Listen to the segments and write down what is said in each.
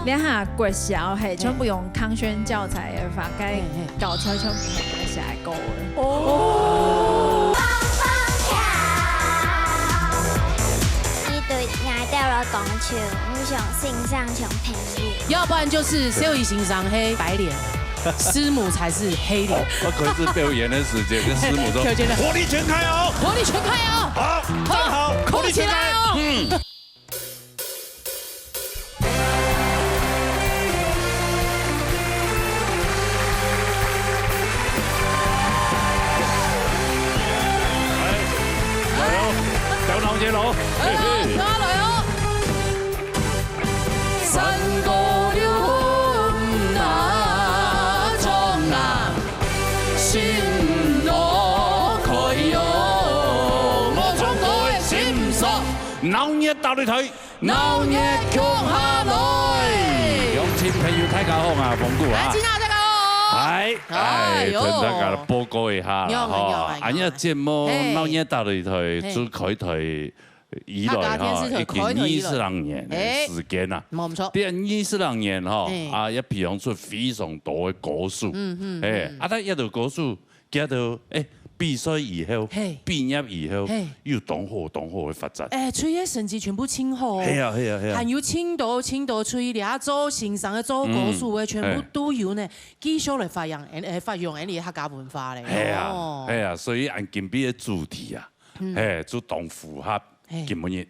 两下国小系全部用康轩教材的法该搞悄悄名写来讲的。哦。你对挨到了讲笑，你想欣赏像朋友，要不然就是谁有欣赏黑白脸，师母才是黑脸。我可是表演的时间跟师母说，火力全开哦，火力全开哦，好，站好，火力起来哦。上樓嘢佬，來哦！三個了那裝南，先攞佢喲，我從佢閃索，鬧嘢打你睇，鬧嘢腳下來。用錢朋友睇家好啊，馮姑啊。係，真係㗎，報告一下啦，嗬。俺一節目鬧嘢打你睇，就開台以來哈，已經22年嘅時間啦。冇錯。啲22年嗬，啊一培養出非常多嘅歌手，但一條歌手叫做比賽以後，畢業以後，又當好嘅發展。吹嘅成績全部清好。係啊。還有青島吹倆做欣賞嘅做歌手嘅，全部都有呢，繼續嚟發揚你客家文化咧。係啊，所以按今邊嘅主題啊，就當符合今日，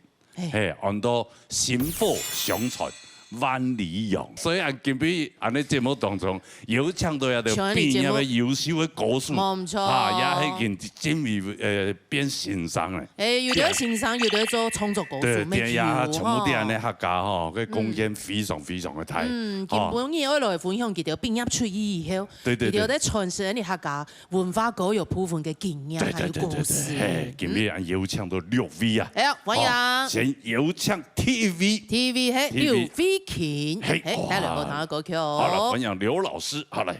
按到薪火相傳。萬里揚，所以按今邊按啲節目當中，有唱到有啲變入嘅優秀嘅歌手，冇錯，也係件真係變欣賞嘅。有啲欣賞，有啲做創作歌手，對，也全部啲人咧客家嗬，佢貢獻非常嘅大。基本嘢我來分享佢哋變入出以後，佢哋在傳承啲客家文化嗰有部分嘅經驗還有故事。今邊人有唱到6位啊！歡迎。先有唱 TV 係6位。睇兩個同一個曲哦。好了，歡迎劉老師，好嚟。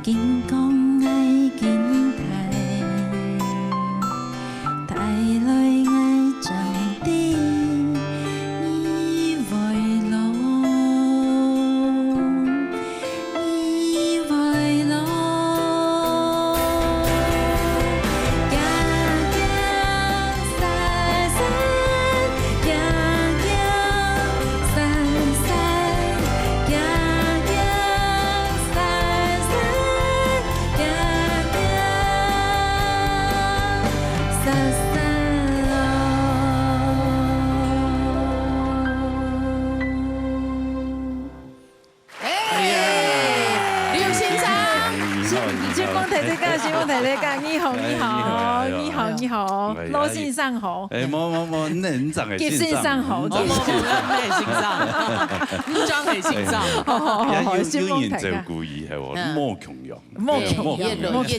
紧讲爱紧抬，抬来爱长地，你为路，你为路，行行散散，行行散散，行行散散，行行散散刘先生，先讲台这个，先讲台这个，你好，你好，你好，你好，罗先生好，冇，恁长嘅先生好，我咩先生？你張係先生，有人照顧伊係喎，莫強陽，莫強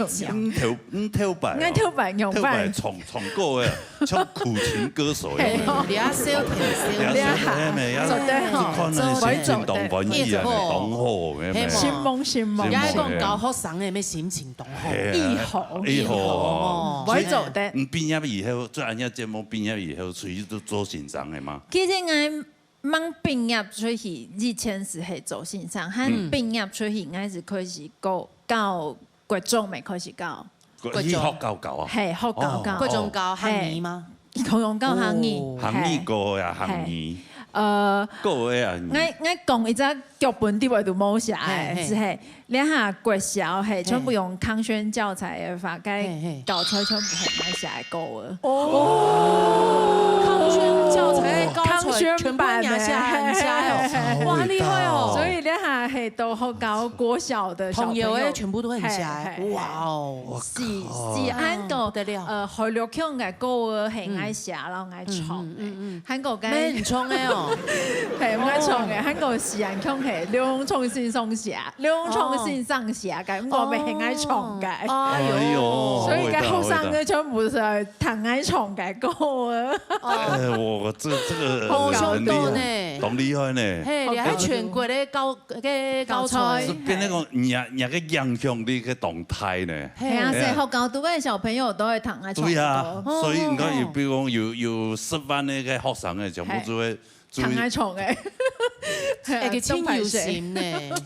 陽，跳白，啱跳白用白，唱歌嘅，唱苦情歌手嘅，你阿小平小，你下，做得好，做心動反意啊，懂好嘅，心夢心夢，而家講教學生嘅咩心情懂好，一好，會做得。畢業以後，做安尼節目畢業以後，出去都做欣賞嘅嘛。其實我忙畢業出去，以前是係做欣賞，和畢業出去，我是開始教國中咪開始教。你學教啊？係學教。嗰種教行語嗎？同樣教行語。行語個呀，行語。個呀。我講一隻腳本啲位都冇寫嘅，是係你下國小係全部用康軒教材嘅法，該教材全部係我寫嘅歌啊。康軒教材高材全部拿下人家，哇厲害哦！所以你下係到學教國小的小朋友，全部都很下，哇哦！是韓國海陸腔嘅歌係愛寫然後愛唱嘅，韓國嘅咩唔唱嘅哦？係唔愛唱嘅，韓國是人腔係兩重線上寫，兩重線上寫嘅，我咪係愛唱嘅。哎呦！所以嘅後生嘅全部係彈愛唱嘅歌啊！我這個好想多呢，懂厲害呢。嘿，你喺全國嘅教材，變那個個影響你嘅動態呢。係啊，成學教讀嘅小朋友都係彈愛唱歌。對啊，所以你講，比如講有10萬嘅學生嘅，全部都會彈愛唱嘅。一個千有心呢，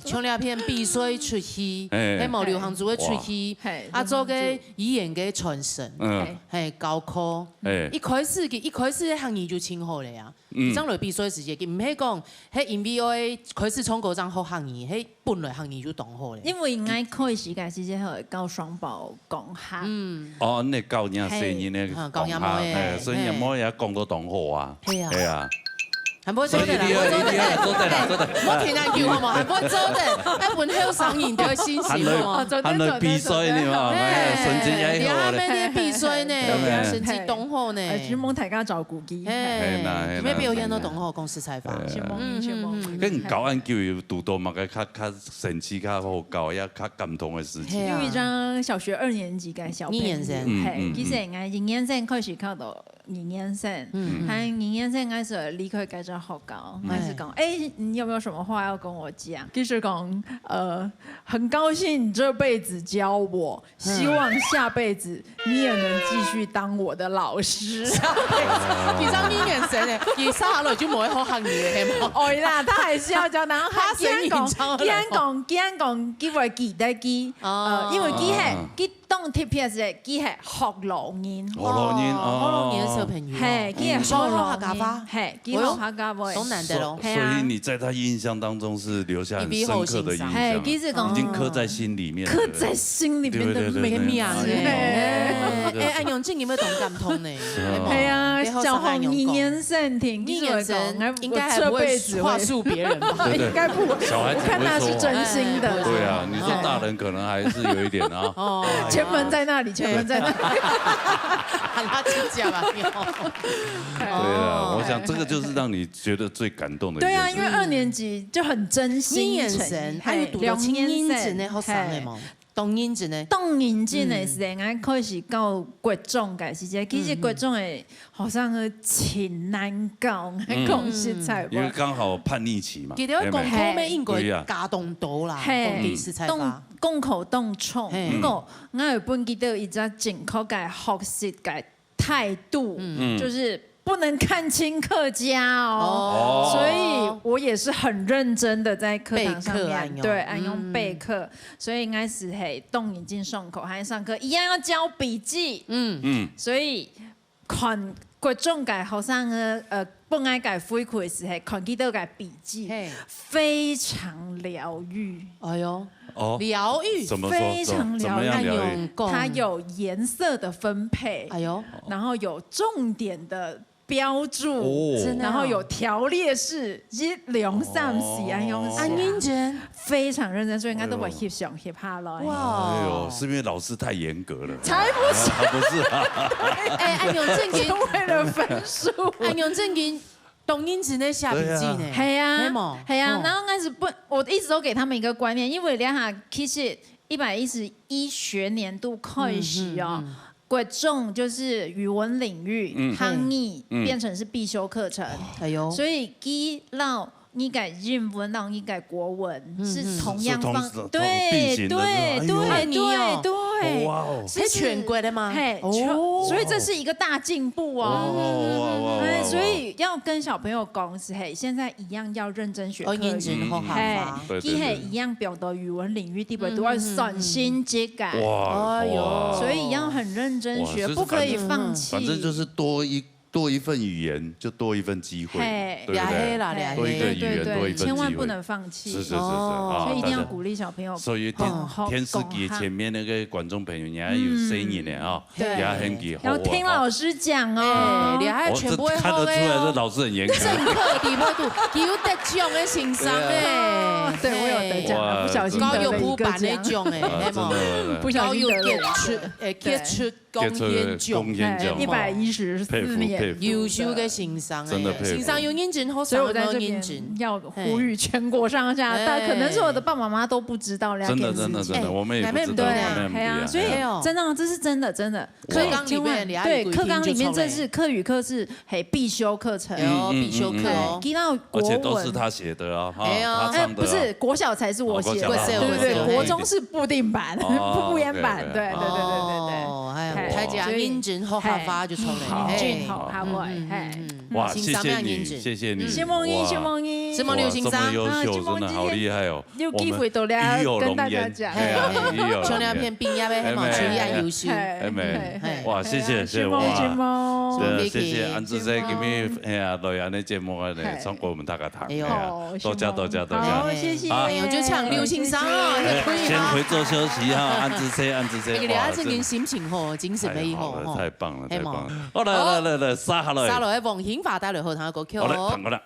唱兩篇必須出去，喺某流行組嘅出去，做嘅語言嘅傳承，係教課。一開始嘅行業就清好咧啊，將來必須時間，唔係講喺 MBA 開始從嗰張學行業，喺本來行業就懂好咧。因為我開始嘅時間係教雙胞講下。哦，你教人細人咧講下，所以人冇嘢講到懂好啊。係啊。係唔好做得啦，我聽人叫好冇，係唔好做得，一本香上研就先先喎。行來必須呢嘛，甚至一好咧。咩必須呢？甚至懂好呢？希望大家照顧佢。咩表演都懂好，公司採訪。希望。跟教案叫要讀到嘛個較神奇、較好教，也較感動嘅事情。有一張小學2年級嘅小朋友，其實我1年生開始考到2年生，喺2年生嗰時離開嗰張學校，我是講，你有沒有什麼話要跟我講？就是講，很高興你這輩子教我，希望下輩子你也能繼續當我的老師。其實2年生咧，而生下來就冇學行業嘅嘛。哦啦，他還是要教，然後他既然講，佢會記得記，因為佢當 TPS 嘅，佢係學老年。學老年小朋友，係，佢係學老年，係，佢學客家話，都難得咯。所以你在他印象當中是留下很深刻的印象，已經刻在心裡面，刻在心裡面的美名。安陽靜有冇同感通呢？係啊，小紅2年生聽，2年生應該還不會話術別人吧？應該不，我看他是真心的。對啊，你說大人可能還是有一點啊。哦，前門在那裡，前門在那裡。喊他請假吧。對啊，我想這個就是讓你覺得最感動的。對啊，因為2年級就很真心眼神，還有讀到青英子呢，好生嘅嘛。动人节呢？动人节的时候，俺开始到国中嘅时节，其实国中的好像是挺难搞，俺讲实在因为刚好叛逆期嘛。记得我讲口咩应该加动刀啦，讲第四菜法。讲口动冲，不过我有本记得一只正确嘅学习嘅态度，就是不能看清客家哦，所以我也是很认真的在课堂上面，对，按用备课，所以应该是动眼睛顺口，还上课一样要交笔记，所以看各种嘅学生嘅本爱嘅回馈时候，看几多嘅笔记，非常疗愈。哎呦，疗愈，非常疗愈，它有颜色的分配，哎呦，然后有重点的标注，然后有条列式，一两三四安用安认真，非常认真，所以应该都会翕上翕下来。哇，哎呦，是因为老师太严格了？才不是，不是啊！哎，安永正经为了分数，安永正经。动音只能下笔记呢，系啊，系啊，然后开始不，我一直都给他们一个观念，因为两下其实111学年度开始哦，国中就是语文领域汉译变成是必修课程，哎呦，所以基老你改日文，然后你改国文是同样放，对对对对对，哇哦，是全国的吗？嘿，所以这是一个大进步哦。所以要跟小朋友讲是嘿，现在一样要认真学课语，嘿，伊嘿一样表达语文领域地位都要算新接改，哎呦，所以一样很认真学，不可以放弃。反正就是多一份语言，就多一份机会，对不对？多一个语言，多一份机会，千万不能放弃。是，所以一定要鼓励小朋友。所以天视机前面那个观众朋友，你还有声音的啊，也很给要听老师讲哦，你还全部会看得出来，这老师很严格。正课底配度有得奖的欣赏哎，对我有得奖，不小心得了一个奖哎，不小心得了杰出贡献奖114年。优秀的欣赏，真的佩服，欣赏有认真好，所以我在这边要呼吁全国上下，但可能是我的爸爸妈妈都不知道，真的，我们也不知道，对，所以真的这是真的，课纲里面对课纲里面这是课语课是必修课程，必修课哦，而且都是他写的啊，他唱的，不是国小才是我写的，对，国中是布丁版、布言版，对，哎，大家认真好好发就出来，好。哇，谢谢你，谢谢你，谢梦英，什么流行这么优秀，真的好厉害哦！有机会都来跟大家讲，像那片毕业的嘛，主要优秀，哇，谢谢哇，谢谢安志在今天哎呀来安的节目啊，来唱给我们大家听，多加，好，谢谢，就唱流行上啊，先回座休息哈，安志在，你俩最近心情好，精神美好，太棒了，好来，杀下来，王兴华带来好听的歌曲好了，好了。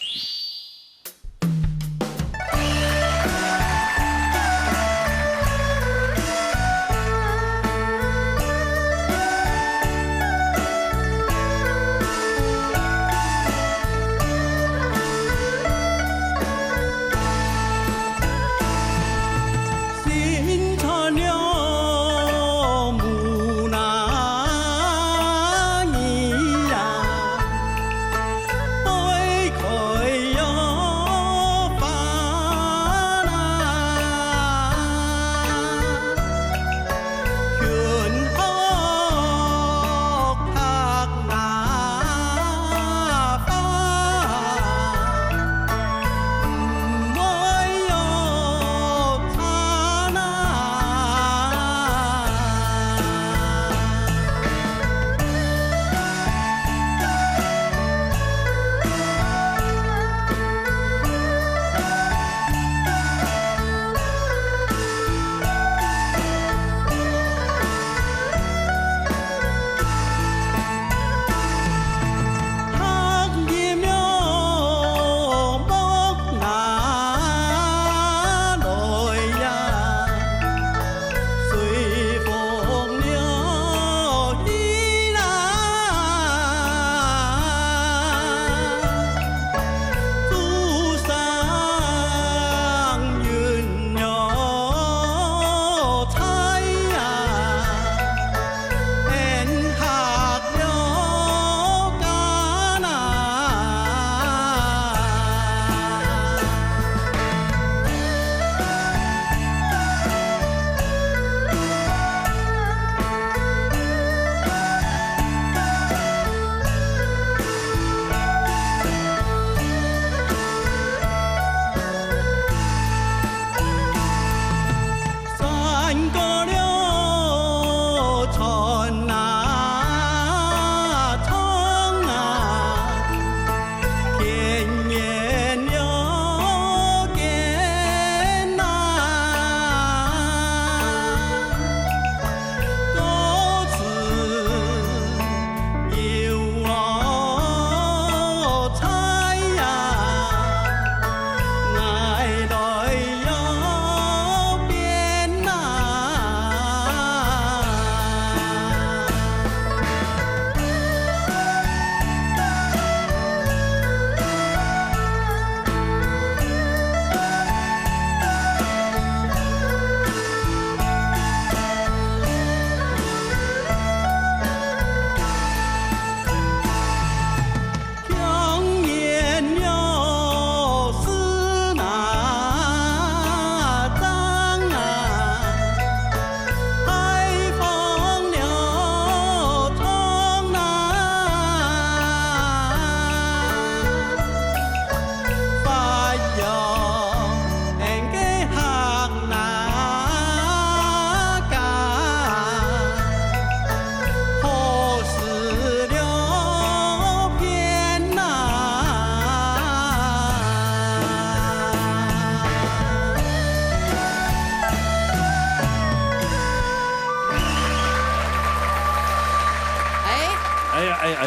哎呦！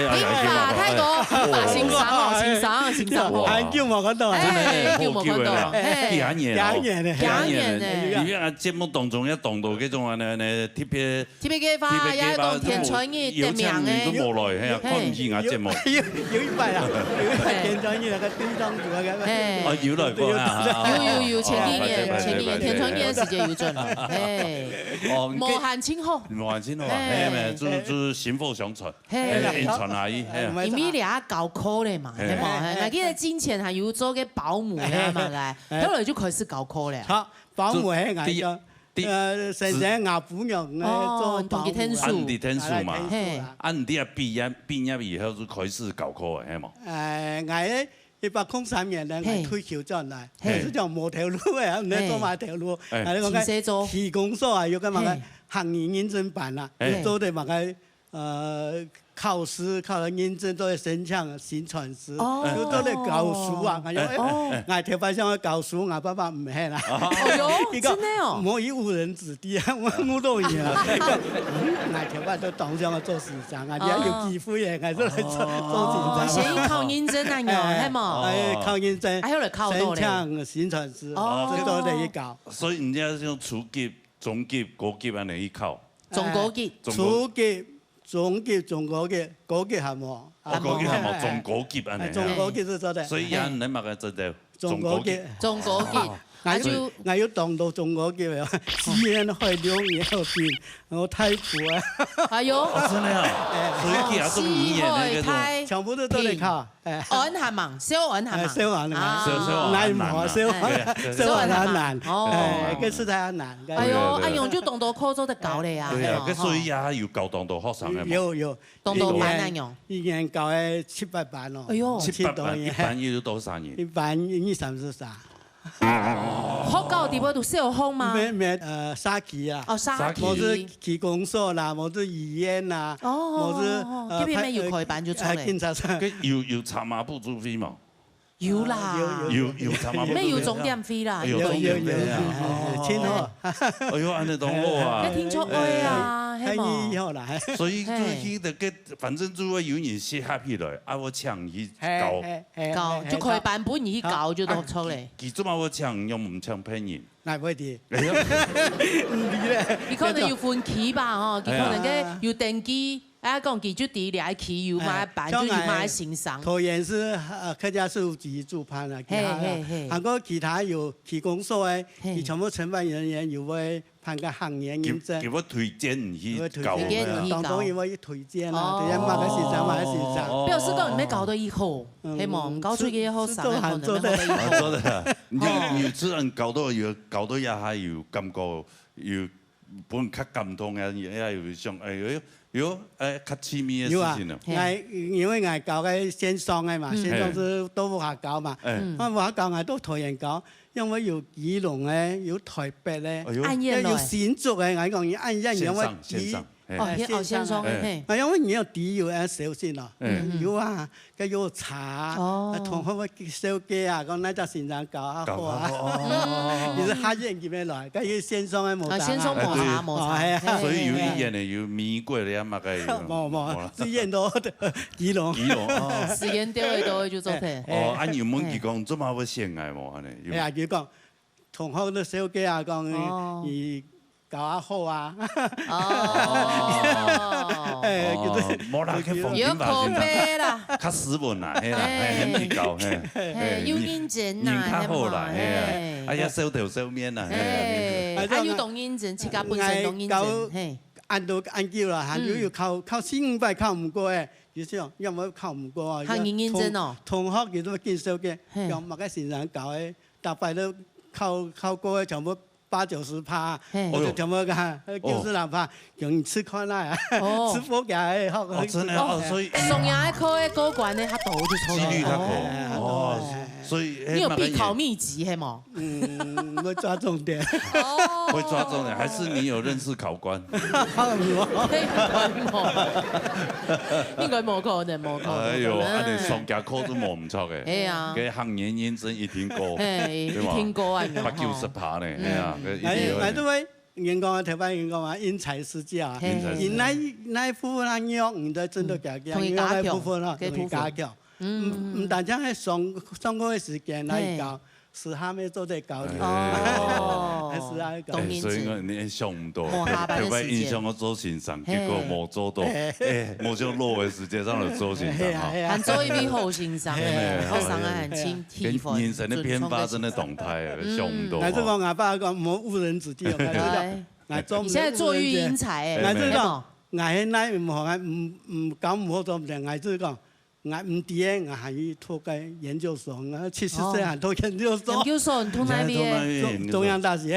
啦，泰國欣賞哦，欣賞。還叫我嗰度，叫我嗰度，幾年嘅，幾年嘅。而家節目當中一當到嗰種啊，特別嘅話，有一個田春義的名嘅，都冇來，係啊，看唔起我節目。有一擺啊，田春義那個叮當組嘅，哦，有來過啊，有前幾年田春義時間有進來，哦，無限清好，係咪？就薪火相傳，言傳阿姨，因為你啊高科咧嘛，係嘛？我記得之前係有做嘅保姆咧嘛，嚟，後來就開始高科咧。好，保姆係嗌個成成牙補養咧做保姆，按地天數嘛，按地啊畢業以後就開始高科嘅，係冇？嗌咧103年咧，嗌退休咗嚟，係做無條路嘅，唔係做埋條路，係你講嘅技工所啊，要咁樣嘅行業認證辦啦，做啲乜嘅考試考咗認證都係申請新傳師，要做啲教書啊，嗌條擺上去教書，嗌爸爸唔係啦，真係哦，冇以誤人子弟啊，我都嘢啦，嗌條擺都當上去做市長，嗌要機會嘅，嗌都嚟做市長。先考認證啊，係冇？考認證，後來考到咧，申請新傳師，最多嚟教。所以人家用初級、中級、高級安尼去考。中高級、初級、中級、中高級，高級係冇。高級係冇，中高級安尼。中高級都做得。所以人你咪個做到中高級。中高級，我要當到中高級啊！4年開2年後變，我太苦啊！哎呦，真係啊！所以其實都2年嘅嗰種，全部都嚟考。安係嘛？小安係嘛？小安啊！難唔好，小安很難。個試太難。哎呦，阿勇就當到科做得教你啊！對啊，咁所以也要教當到學生嘅。有。當到班阿勇。一年教係700班咯。哎呦，700班，一班要多少年？一班20-30歲。學教地方讀小學嘛？咩沙期啊？哦，沙期。冇是技工所啦，冇是醫院啦，冇是嗰邊咩要開班就出嚟。警察上。要查碼補助費嘛？要啦。要查碼補助費。咩要鐘點費啦？有，清楚。哎呦，安尼當好啊！一天出去啊！以後啦，所以就佢哋嘅，反正就會有人寫下起來，啊我搶去教，就開版本而教就當出嚟。其實嘛我搶又唔搶騙人，係唔啲，你可能要換期吧嗬，佢可能嘅要訂機，講記住第2期要買版就要買先生。桃園是客家事務局主辦啊，韓國其他有技工所嘅，佢全部承辦人員有會辦個行業認證。叫我推薦去教，當當然會推薦啦，對人買個先生買個先生。表示講你咩搞到以後，希望搞出嘅好生嘅可能咩做得，要只能搞到也係要感覺要本較感動嘅，也要想有較親密嘅事情咯。因為我教嘅線上嘅嘛，線上是都無法教嘛，我無法教我都桃園教。因為有基隆咧，有台北咧，有新竹嘅，我講要按印，因為線上嘅，因為你有啲要小先咯，有啊，佢有茶，同學咪小雞啊，講那隻先生教下課啊，其實客人叫咩來，佢要線上嘅冇茶，線上冇茶，所以有啲人咧要美國咧啊嘛，佢冇，實驗到基隆，實驗到就做題。按原本佢講做乜會先嗌冇啊？你係啊，佢講同學都小雞啊，講而教下好啊。冇啦，佢放要靠咩啦？較斯文啦，係啦，係唔教，要認真啦，較好啦，係啊，哎呀，收頭收面啦，要懂認真，自家本身懂認真。按照啦，還要考400考唔過誒，就想因為考唔過啊。考認真哦。同學佢都見少嘅，用乜嘅先生教誒，大概都考過誒，全部80-90%，我就全部㗎，90%，用吃寬啦，吃火嘅學。真係，所以宋亞一科嘅高管咧，他讀就錯。幾率較高，所以你有必考秘籍係冇？會抓重點。會抓重點，還是你有認識考官？應該冇可能，冇可能。哎呦，我哋上架課都冇唔錯嘅。係啊。嘅行業認證一聽過，一聽過啊，80-90%咧，係啊。我都會，员工啊，台湾员工啊，因材施教啊，因那部分啊用，唔得真都加强，因那部分啊容易加强。唔但将喺上课嘅時間嚟教，是下面做得教的。哦，是啊，所以你想唔到，台灣印象我做欣賞，結果冇做到，冇將落嘅時間上嚟做欣賞哈。很做一筆好欣賞嘅，好賞啊，很輕體分。眼神的變化真的動態，想唔到。嗱，即講阿爸講冇誤人子弟，你現在做育英才誒，嗱，即講捱喺奶唔學，唔搞唔好做唔成，捱即講。我唔掂，我還要讀個研究所，我70歲還讀研究所。研究所你讀哪邊？中央大學。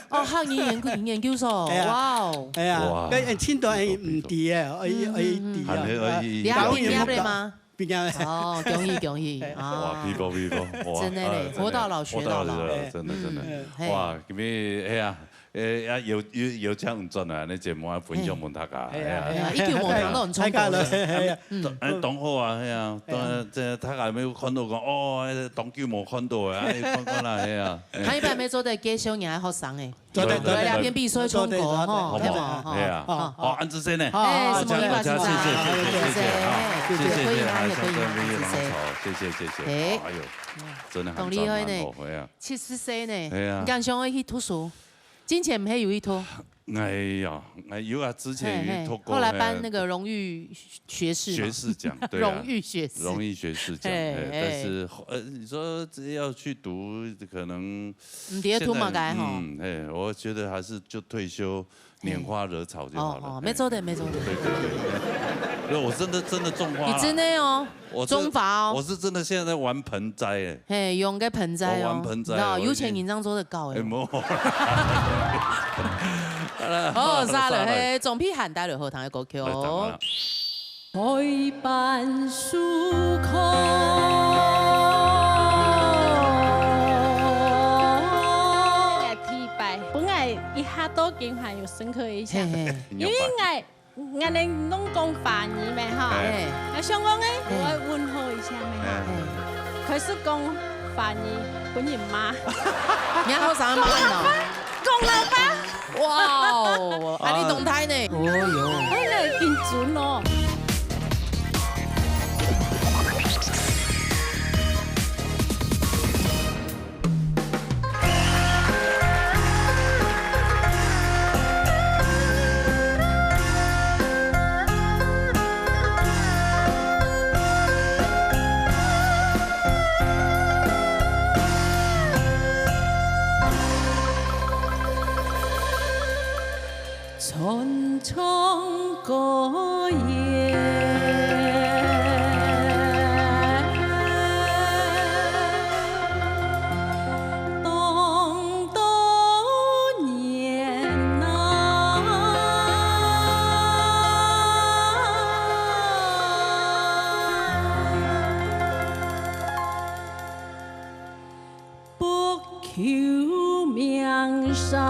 哦，客語研究所，哇哦！係啊，跟青島唔掂啊，可以掂啊。你係畢業的嗎？畢業。哦，恭喜！哇，皮哥，真的嘞，活到老學到老，真的。哇，咁樣哎呀。有請唔盡啊！你節目啊分享問大家，係啊，依條無糖都唔衝過啦，當好啊，係啊，即係大家沒有看到講，哦，當久冇看到啊，看啦，係啊。他一般沒做的介紹人還學生誒，對兩邊必須衝過，吼，係嘛？係啊，好，安之先呢？什麼意思？謝謝，謝謝，哎呦，真係很厲害呢，70歲呢，你敢想去讀書？之前唔係有一拖，哎呀，有啊，之前有拖過。後來頒那個榮譽學士獎，對榮譽學士獎，但是你說要去讀，可能唔跌拖嘛該哈。我覺得還是就退休，拈花惹草就好了。沒錯的。對，我真的種花。你真的哦，種花哦。我是真的現在在玩盆栽誒。嘿，用個盆栽哦。玩盆栽。有錢人這做得高誒。冇。好，沙了嘿，總比漢大了後堂嘅歌曲哦。開辦書庫。本來一下都經常有深刻印象，因為我哋弄講法語咩哈，我想講誒，我問候一下咩哈，佢是講法語本人嗎？你好啥嘛呢？講了吧？哇哦，啊你動態呢？哦喲，哎呀，變準咯。匆匆過夜，當多年呐，不求名聲。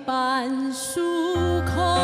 伴思考。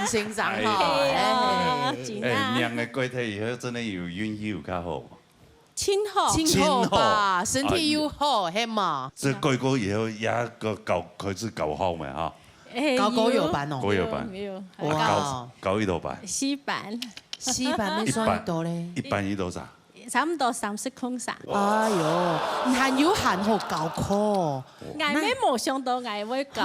欣赏哈，娘的过体以后真的有运气有较好，亲好吧，身体又好，系嘛？这过以后也个开始教好嘛哈，教国语班哦，国语班，教一道班，西班你算多咧？一班多少？差唔多30空啥？哎呦，還有限好教課，捱咩冇想到捱會教，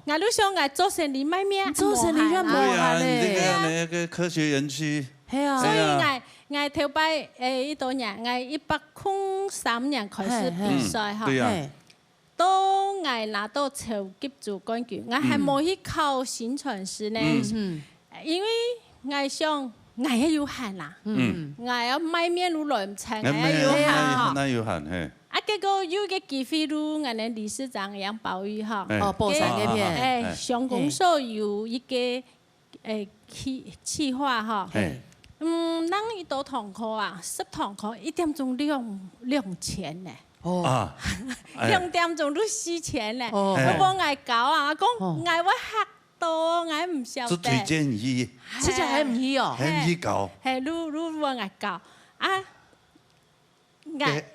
捱都想捱做成你買咩？做成你咩冇限咧？係啊，那個科學園區。係啊。所以捱頭擺呢度人捱103年開始比賽哈，都捱拿到超級組冠軍，捱係冇去考新傳師呢，因為捱想。我也有限啦，我要買面路來唔成，我也有限哈。那有限嘿。啊，結果有個機會路，我哋理事長楊寶玉哈，報上嗰片，上公所有一個企劃哈，咱一道堂課啊，10堂課1點鐘2錢呢， 2點鐘都4錢呢，我幫我教啊，我講我會學。多我唔曉得，推薦伊，這隻係唔易哦，係唔易教，係你幫我教啊，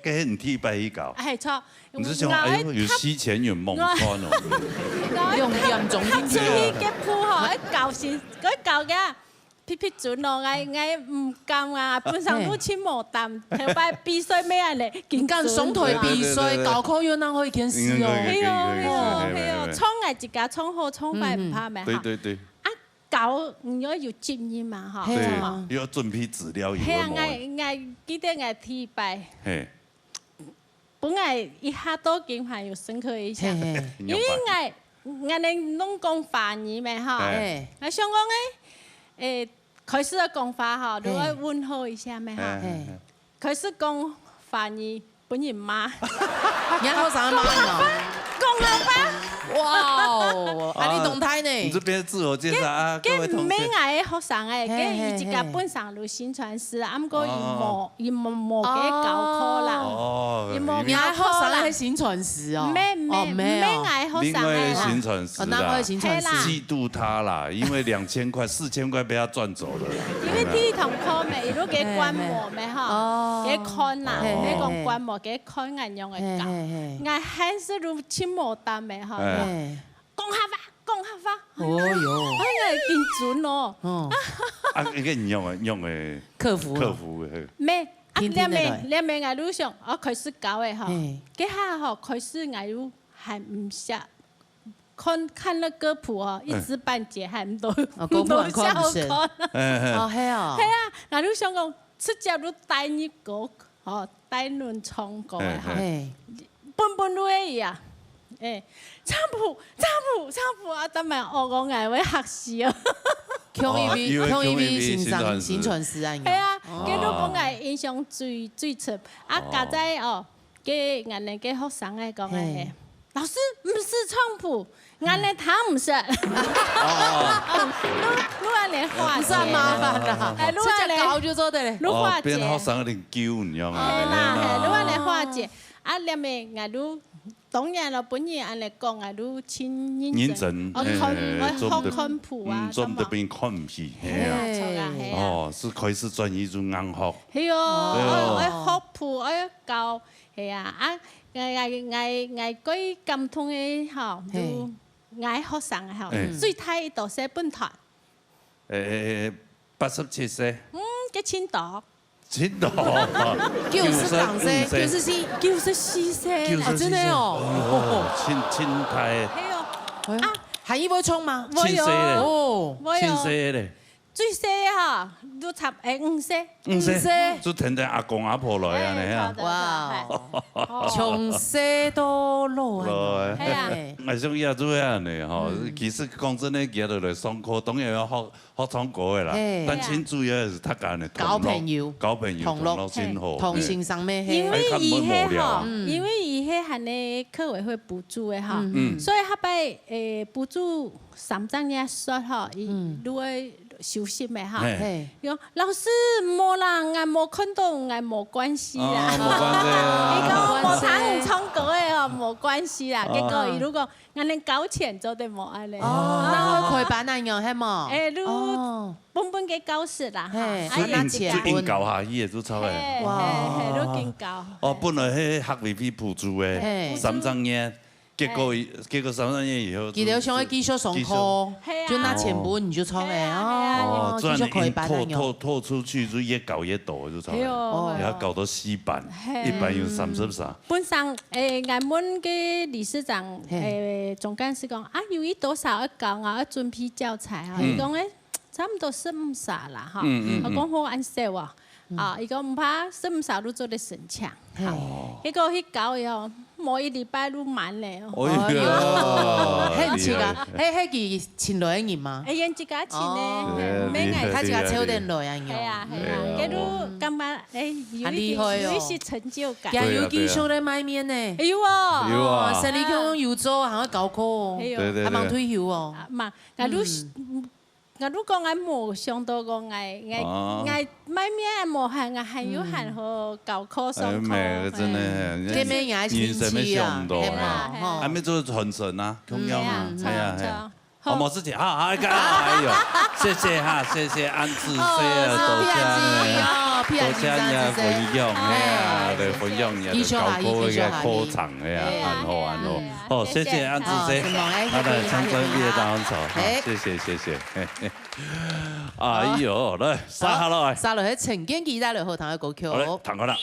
佢唔替拜伊教，係錯，你是想哎有西錢有夢穿哦，用嚴重啲嘅，佢嘅鋪學一教先，佢教嘅。撇撇轉咯，我唔甘啊！本身都千無擔，頭擺比賽咩人嚟？見緊上台比賽，教科要啷可以件事哦？係啊，創藝自家創好創壞唔怕咩？對。啊，教唔要有經驗嘛，嚇。對啊，要準備資料以後。係啊，我記得我提擺。係。本來一下都經常有深刻印象，因為我哋弄講法語咩嚇？我想講誒。開始講法哈，你要問候一下咩哈？開始講法語本人罵，然後啥罵呢？講了吧？哇哦！啊，你動態呢？你這邊自我介紹啊，各位同學。咩嗌學生誒？佢伊自家本身就新傳師，啱過伊冇嘅教課啦。哦。你嗌學生係新傳師哦？咩嗌學生另外新傳師啦，係啦，嫉妒他啦，因為2000塊、4000塊被他賺走了。因為第一堂課咪如果幾觀摩咪嚇，幾看啦，咩講觀摩幾看人用嘅教，我還是如千無擔咪嚇。講下吧。哦喲，哎呀，變準咯。啊，你個用嘅客服嘅。咩？兩面我都想，我開始教嘅嗬，幾下嗬開始我都還唔識。看了歌譜哦，一知半解，還唔到效果。哦，係啊，係啊，我都想講，出家都帶你歌，哦，帶你唱歌嘅嗬，本都一樣，唱譜，啊，等埋我講我會學死啊。KTV 新傳師啊，係啊，佢都講我印象最深，啊，家仔哦，佢人哋嘅學生嚟講嘅。老師唔是唱譜，俺來彈唔是。錄完嚟化解。唔麻煩啦，錄完嚟教就做得咧。錄化解。變學生有點嬌，你知道嗎？係啦，係錄完嚟化解。啊，兩面俺都當然了，本人俺嚟講，俺都親認真。我看譜啊，做唔得變看唔起。係啊，哦，是開始轉移做硬學。係哦，我學譜，我教，係啊，啊。我最感動嘅嗬，就我學生嘅嗬，最大度寫本台。87歲。嘅青島。青島。94歲。真的哦。青台。係哦。啊，還一會衝嗎？青歲咧。哦。青歲咧。最細嗬，都差5歲。5歲。就聽聽阿公阿婆來啊，你啊。哇！從細到老啊。係啊。我想也做樣呢，嗬。其實講真咧，日日來上課，當然要學唱歌嘅啦。但最主要係大家呢交朋友，同樂先好。同性上咩？因為以前嗬，因為以前係呢課委會補助嘅嗬，所以後擺補助3張嘢說嗬，如果休息咪哈，講老師冇啦，我冇看到，我冇關係啦。你講冇彈唱歌嘅哦，冇關係啦。結果如果我哋交錢做得冇安尼。那開班那樣係冇？都本嘅教室啦，應教下伊個都錯嘅。係都應教。哦，本來係學委會補助嘅3張嘢。結果3張嘢以後，記得想去繼續上課，就拿錢本你就唱嘅哦，繼續開班那樣。拖出去就越搞越多就唱，然後搞到4班，1班有33。本上我們嘅理事長總幹事講啊，由於多少要搞啊，要準備教材啊，伊講差唔多15啦哈，我講好按說啊，伊講唔怕15都做得順暢，結果去搞以後。冇1禮拜都滿咧。哎呀，係唔似㗎？係佢前來一年嘛？人自家前咧，咩藝？他自家抽點來啊？係啊，佢都咁啊，有一些成就感。又要繼續咧賣麵呢？有啊，生理強要做，行去教課，還忙退休哦。忙，我都講我冇想到過我賣麵冇行，我還有行去教課上課。真係，這邊也係親戚啊，係嘛？還沒做傳承啊，同樣啊，係啊。好，冇事情，好，哎呦，謝謝哈，謝謝安志謝啊，多謝呀，分享呀，嚟分享呀，教課嘅課程呀，很好很好，好，謝謝安志謝，他的唱歌畢業當場，好，謝謝，哎呦，來，沙落去，沙落去陳建基帶來學堂嘅歌曲，好，彈佢啦。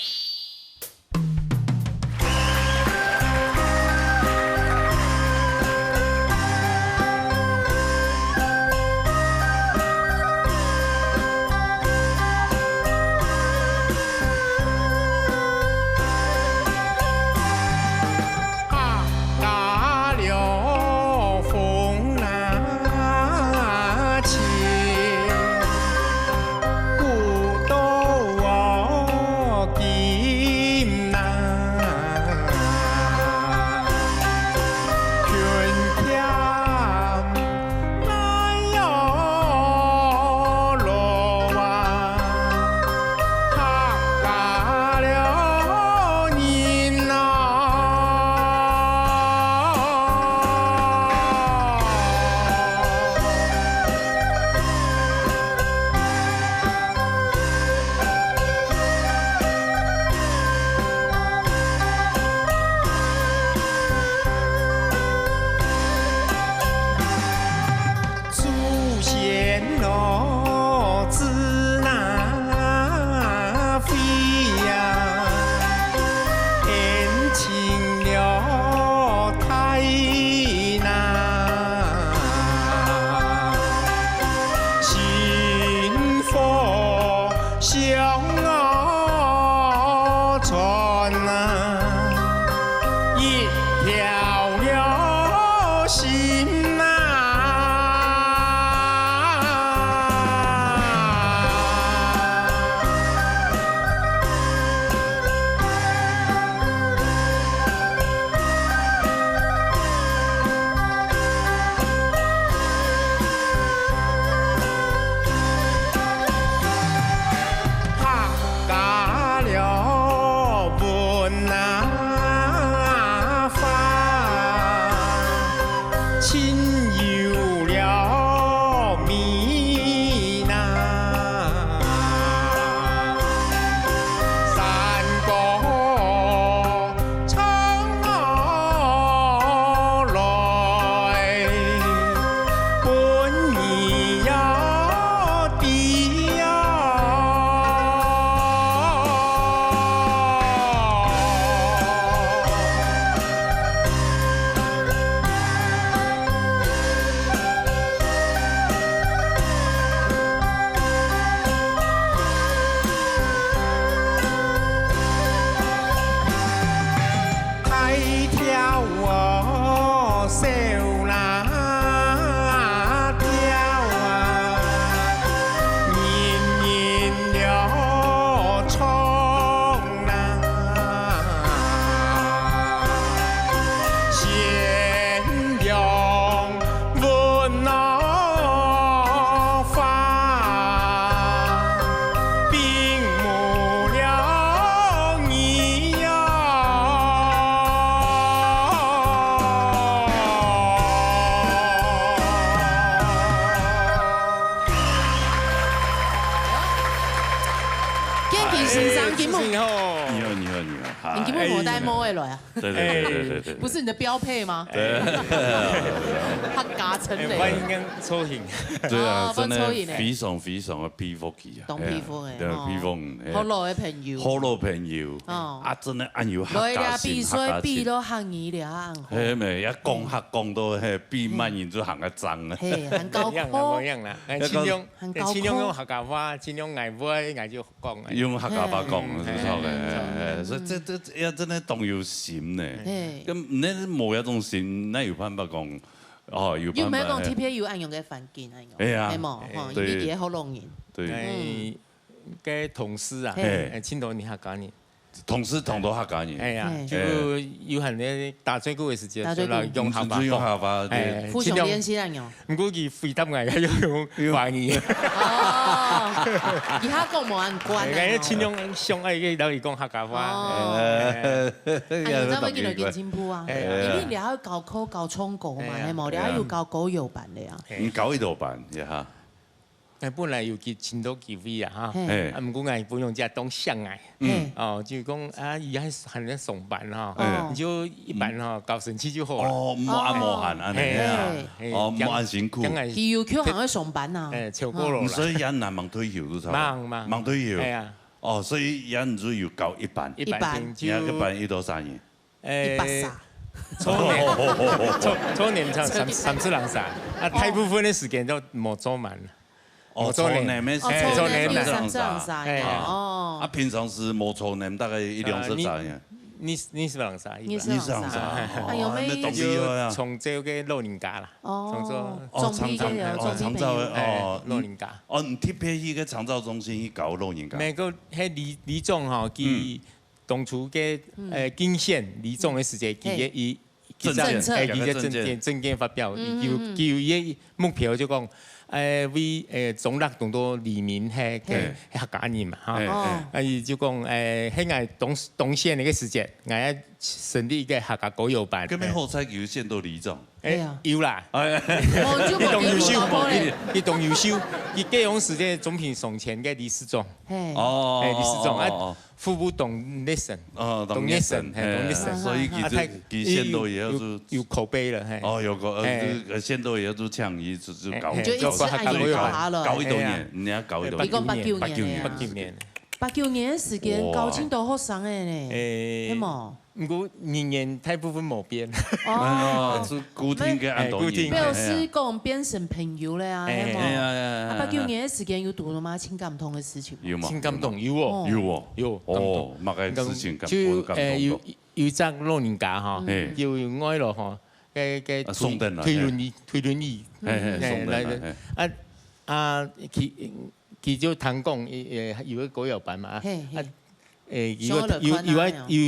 去欣赏金木。你好。你金木无带摸的来啊？对。不是你的标配吗？对。客家陈雷。我应该抽型。对啊，真的非常的皮肤去啊。懂皮肤的。对，皮肤。好老的朋友。好老朋友。啊，真的按有客家心。比都行语了。嘿咪，一讲客讲到嘿，比慢人就行得脏啊。嘿，很高科。一樣啦，盡量用客家話，盡量嗌會嗌就講。用客家話講冇錯嘅，所以這要真係動要心呢。咁你冇一種心，那有辦法講哦，有辦法。要唔係講 TPA 要按用嘅環境係我。係啊，係冇，呢啲嘢好容易。對。嘅同事啊，青島你客家人。同事同到客家人，係啊，就要係你打最高嘅時間，就嚟用客家講，互相聯繫人用。唔估佢回答我係用華語。哦，而家講冇人關。係盡量上愛嘅都係講客家話。係，咱們見到見進步啊！因為你要教科教聰稿嘛，係冇？你要教狗油版的呀。唔教呢度版嘅嚇。本來要去青島機會啊嚇，啊唔過我本用只當相愛，哦就講啊而家係喺上班哈，你就一般哈搞成績就好啦。哦，冇按無限安尼啊，哦冇按辛苦。QQ 行去上班啊？超過咯。所以人難忙退休都差。忙退休。係啊。哦，所以人就要教一班。一班。一班一到3年。130。初年就30人曬，啊大部分嘅時間都冇做滿。哦，初年咩？初年30人曬。哦。啊，平常時冇初年，大概1-2次曬嘅。20人曬。20人曬。啊，有咩？就從這嘅老人家啦。哦。中醫嘅有中醫哦，老人家。哦，唔貼皮去嘅長照中心去搞老人家。每個喺李總吼，佢當初嘅競選李總嘅時間，佢嘅政見發表，佢嘅目標就講。為總納咁多黎民係客家人嘛嚇，就講喺我當選嘅時節，我成立一個客家狗友辦。咁咩好彩叫選到李總？有啦，佢當優秀，佢當優秀，佢基隆市嘅總評上前嘅理事長，理事長啊，副部董listen，董 listen，所以佢選到也有口碑了，哦，有個選到也都倡議就搞，搞一多年，人家搞一多年，你講89年嘅時間，搞青島學生嘅呢，係冇。唔過年大部分冇變。哦，是固定嘅按導演。表示講變成朋友咧啊，係冇。89年嘅時間有讀到嗎？情感唔同嘅事情。有嘛？情感動有喎。有。哦，乜嘅事情感動？有隻老人家嚇，要愛落嚇嘅推輪椅，佢就談講有個狗友辦嘛。要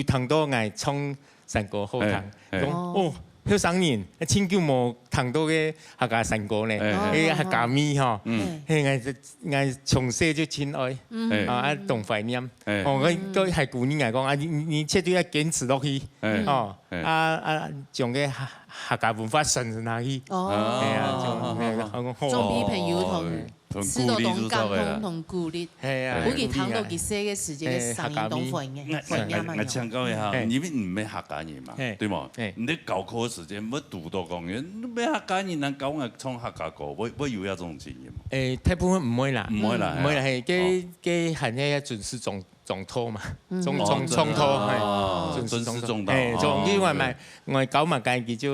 談到嗌創成個好談，講哦，嗰3年千叫冇談到嘅客家成果咧，客家味嗬，嗌從細就親愛，啊動懷念，哦，嗰係古年嚟講，啊你切都要堅持落去，哦，將嘅客家文化傳下去，係啊，仲比朋友同。知道同感通同鼓勵，每件談到佢寫嘅時節嘅聲音都歡嘅，我請教一下，因為唔係客家人嘛，對嘛？你教課嘅時間，乜讀到講嘅，你咩客家人能教我唱客家歌，我有一種經驗。大部分唔會啦，係嘅係呢一陣時仲拖嘛，仲拖係，準時中到，因為咪我搞物界，叫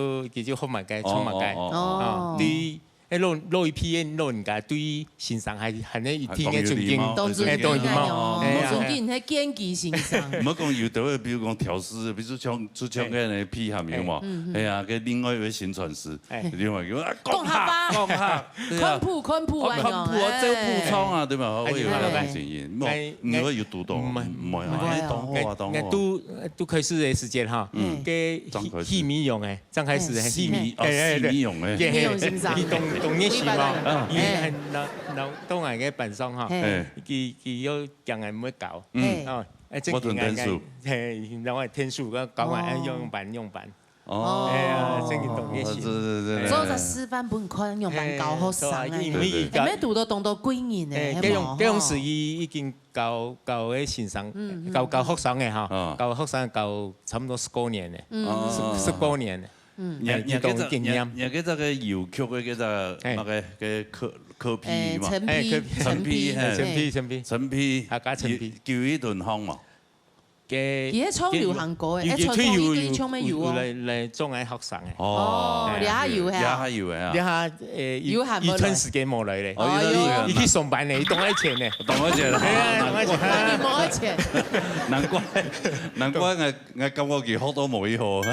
做好物界，創物界，對。老一批嘅老人家對先生係呢一天嘅尊敬，當尊敬哦，尊敬係堅記先生。唔好講有啲，比如講調詩，比如唱嘅那批下面嘛，係啊，嘅另外一位宣傳師，另外叫講客，昆普啊，周普倉啊，對嘛？我有咁經驗，唔會有讀到，唔係，當好。都開始嘅時間嚇，嘅戲迷用嘅，張開始係戲迷用嘅，先生。動業時嘛，伊係老外嘅本身嚇，佢要人係唔會搞，我同天數，係老外天數個搞埋用版，哦，哎呀，正经懂也是。做在师范本科用蛮高好上诶，因为读到当到几年诶，这种是已经教诶先生，教学生诶哈，教学生教差不多19年诶，19年诶。也記得個郵局嘅叫做那個柯批嘛，陳批，客家陳批，叫一頓行嘛。佢喺創流行歌嘅，喺創意唱咩謠啊？嚟做藝學生嘅。哦，你下謠係啊？你下一段時間冇嚟咧。哦，去上班咧，當一錢咧。當一錢。係啊，當一錢。冇一錢。難怪我感覺佢學到冇以後。冇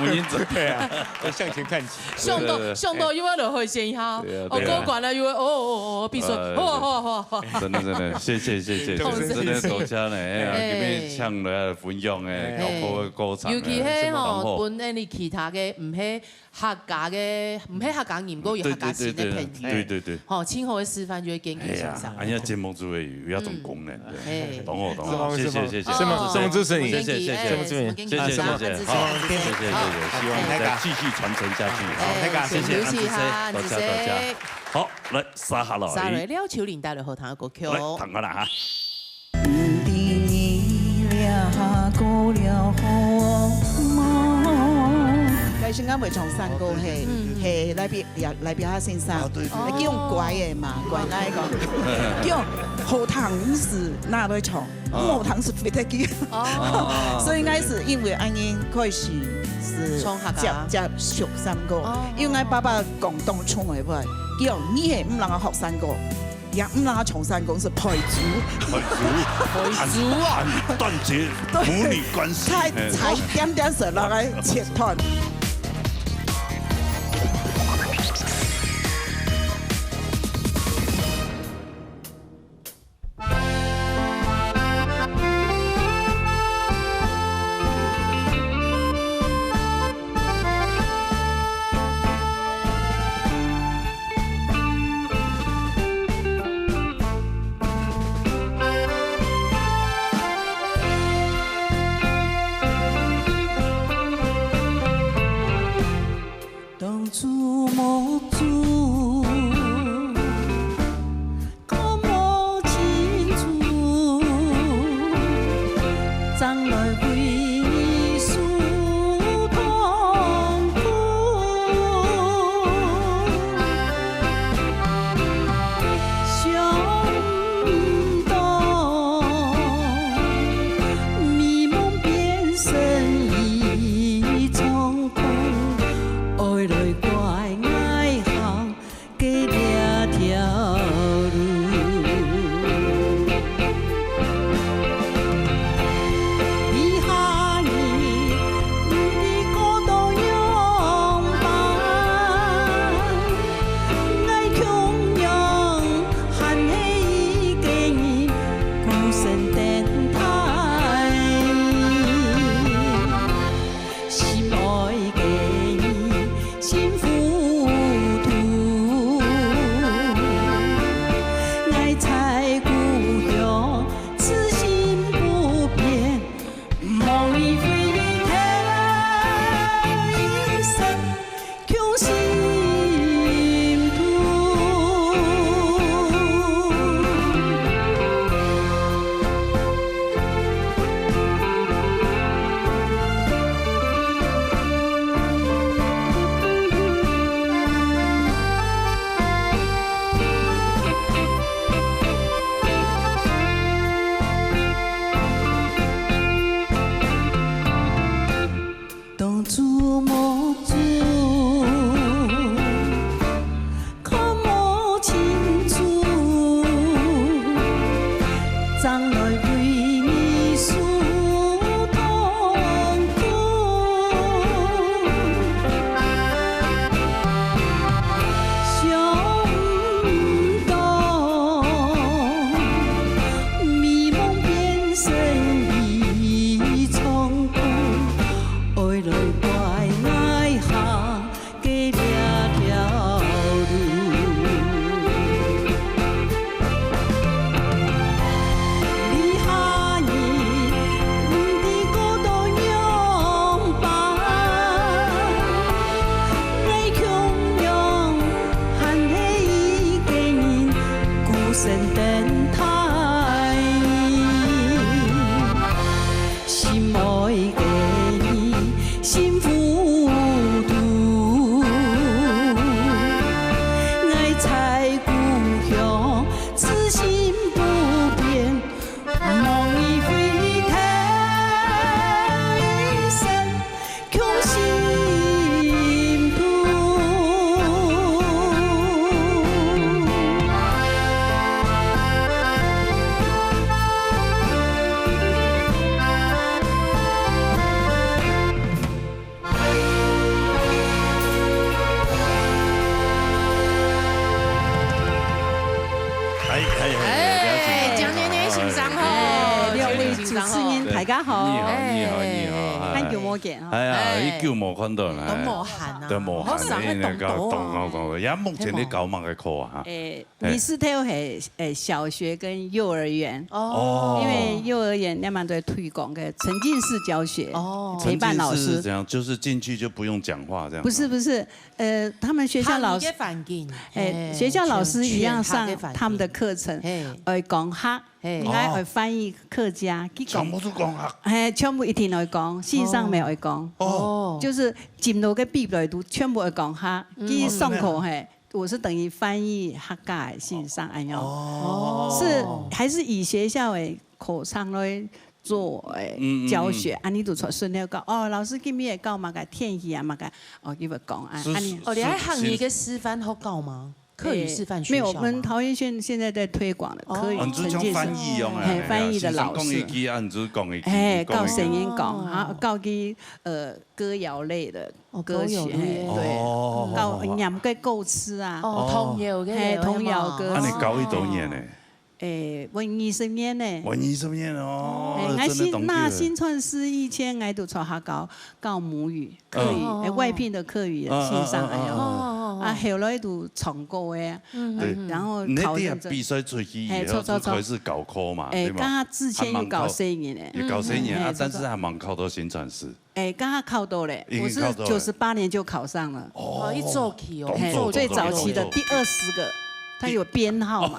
認真。對啊，要向前看齊。上到因為落去先下，我過關了因為必須，好。真的，謝謝，真的多謝咧。哎呀，咁樣唱來分享誒，搞好嘅歌唱。尤其係吼，本誒你其他嘅唔係客家嘅，唔係客家言歌，有客家詞嘅朋友。對。吼，今後嘅示範就會更加欣賞。哎呀，節目組會有一種功能，懂我。謝謝。什麼主持人？謝謝。好，希望大家繼續傳承下去。謝謝安子謝，多謝。好，來沙下來。沙來了，秋林帶來好聽嘅歌曲。來，彈下啦嚇。佢先啱會唱山歌係來邊下先生，你叫乖嘅嘛，乖那一個，叫後堂是那來唱，後堂是非得叫，所以我是因為安尼開始是接學山歌，因為爸爸廣東唱嘅話，叫你係唔能夠學山歌。也唔能夠唱山歌是排族啊，斷絕母女關係，才點實落來切斷。哎，蒋年年欣赏吼，两位主持人大家好，你好。很久冇見，係啊，依叫冇看到啦，都冇閒啊，都冇閒，你懂，而家目前你教乜嘅課啊？你是睇係小學跟幼兒園哦，因為幼兒園你們都推廣嘅沉浸式教學哦，陪伴老師這樣，就是進去就不用講話這樣。不是，他們學校老師，學校老師一樣上他們的課程，會講客。應該會翻譯客家，全部都講客，全部一定會講，線上沒會講。哦，就是進到個筆來讀，全部會講客。佢上課我是等於翻譯客家線上安樣。哦，是還是以學校為口唱來做教學？安尼就出順了講。哦，老師今日會教嘛個天氣啊嘛個，哦佢會講啊。哦，你喺行業嘅師範好教嗎？客語示範學校。沒有，我們桃園縣現在在推廣的客語沉浸式翻譯用啊，翻譯的老師。教聲音講，哈，教佢歌謠類的歌曲，對，教念嘅歌詞啊，童謠嘅，童謠歌。那你教幾多年呢？我20年呢。我20年哦。那新創詩1000，我都從學教母語、客語，外聘的客語線上安樣。啊，後來都唱歌嘅，然後考慮咗。比賽出去以後就開始搞科嘛，對嘛？剛之前要搞4年咧。要搞4年啊，但是還蠻考到新傳師。剛剛考到嘞，我是98年就考上了。哦，一早期哦，最早期的第20個。它有編號嘛？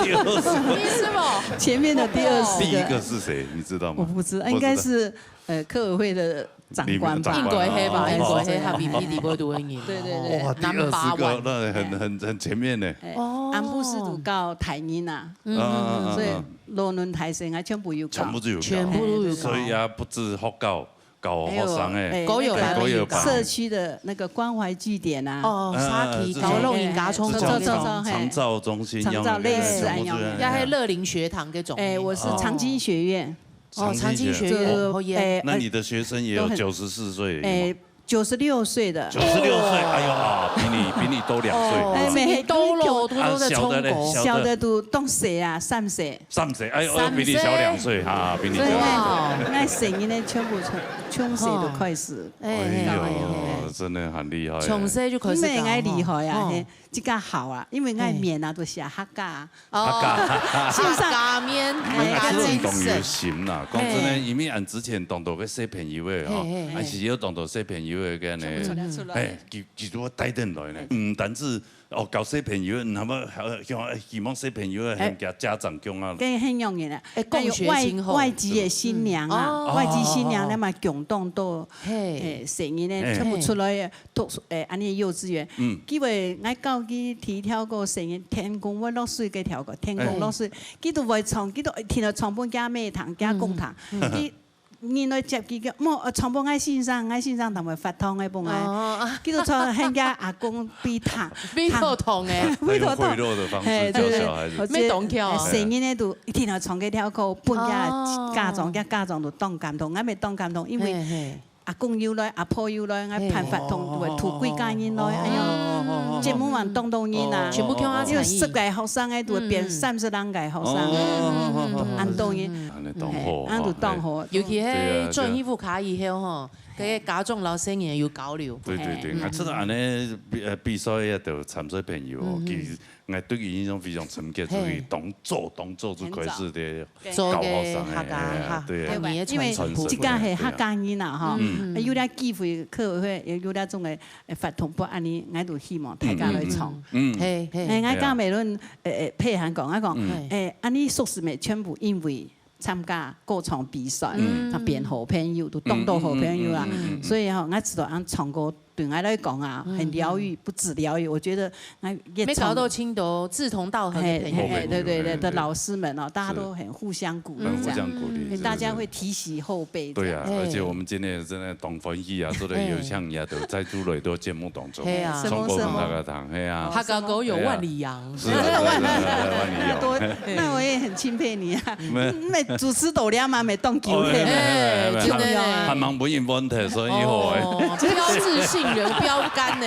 第20是嗎？前面的第20個。第一個是誰？你知道嗎？我不知道，應該是客委會的長官吧。應該係吧？應該係下邊比你波多一年。對對對。哇，第20個，那很前面呢。哦。安布斯都教台語啊，所以羅倫台聲啊全部有教。全部都有教。所以啊，不止學教。搞學生誒，狗友班，社區的那個關懷據點啊，哦，沙溪搞龍營家聰長照中心，長照類似安樣，也係樂齡學堂嗰種。我是長青學院，哦，長青學院，那你的學生也有94歲。96歲的，96歲，哎呦啊，比你多2歲，你多咯，多在中國，小的都當歲啊，3歲，3歲，哎呦，比你小2歲哈，比你小2歲。那聲音呢，全部從歲就開始，哎呦，真的很厲害。從細就開始，因為愛厲害啊，這個好啊，因為愛面啊都寫客家，線上假面，愛運動有心啦，講真呢，因為俺之前當到個小朋友嘅吼，還是有當到小朋友。其實我帶得來呢，唔單止教小朋友，那麼希望小朋友向家長講啊。跟很容易啦，外籍嘅新娘啊，外籍新娘那麼共動到聲音呢，全部出來讀安尼幼稚園。因為我教佢提跳個聲音，天公我落水嘅跳過，天公落水，佢都會唱，佢都聽到唱本加咩堂加公堂，你來接佢嘅，冇傳播喺線上同埋發湯嘅本啊，佢都唱喺家阿公俾糖嘅，俾糖嘅方式教小孩子，咩當橋？聲音咧都一天頭唱嘅跳歌，半家家長都當感動，我咪當感動，因為阿公要來，阿婆要來，我辦法同會土貴家人來，哎呦，節目還當人啊，全部叫阿因為10個學生咧都變30人個學生，按當人，按都當好，尤其係轉衣服卡以後吼，佢家長老師也有交流。對，我知道安尼比賽也都參賽朋友，其我對佢印象非常深刻，所以動作就開始的教學生嘅，對，因為即家係客家人啊，嗬，有啲機會客委會有啲種嘅發通報安尼，我都希望大家來唱。我家咪論配合講一講，安尼屬實咪全部因為參加歌唱比賽，他變好朋友，都當到好朋友啦，所以我知道按唱歌。對我來講啊，很療癒，不止療癒，我覺得沒搞到青島志同道合的朋友，對的老師們哦，大家都很互相鼓勵，互相鼓勵，大家會提攜後輩。對啊，而且我們今天真係當歡喜啊，做得有像也都在做了多節目當中，中國那個堂，係啊，客家狗有萬里洋，萬里洋，那我也很欽佩你啊，咪主持到了嘛，咪當球嘅，還蠻不應問題，所以好誒，標誌性。令人标杆呢。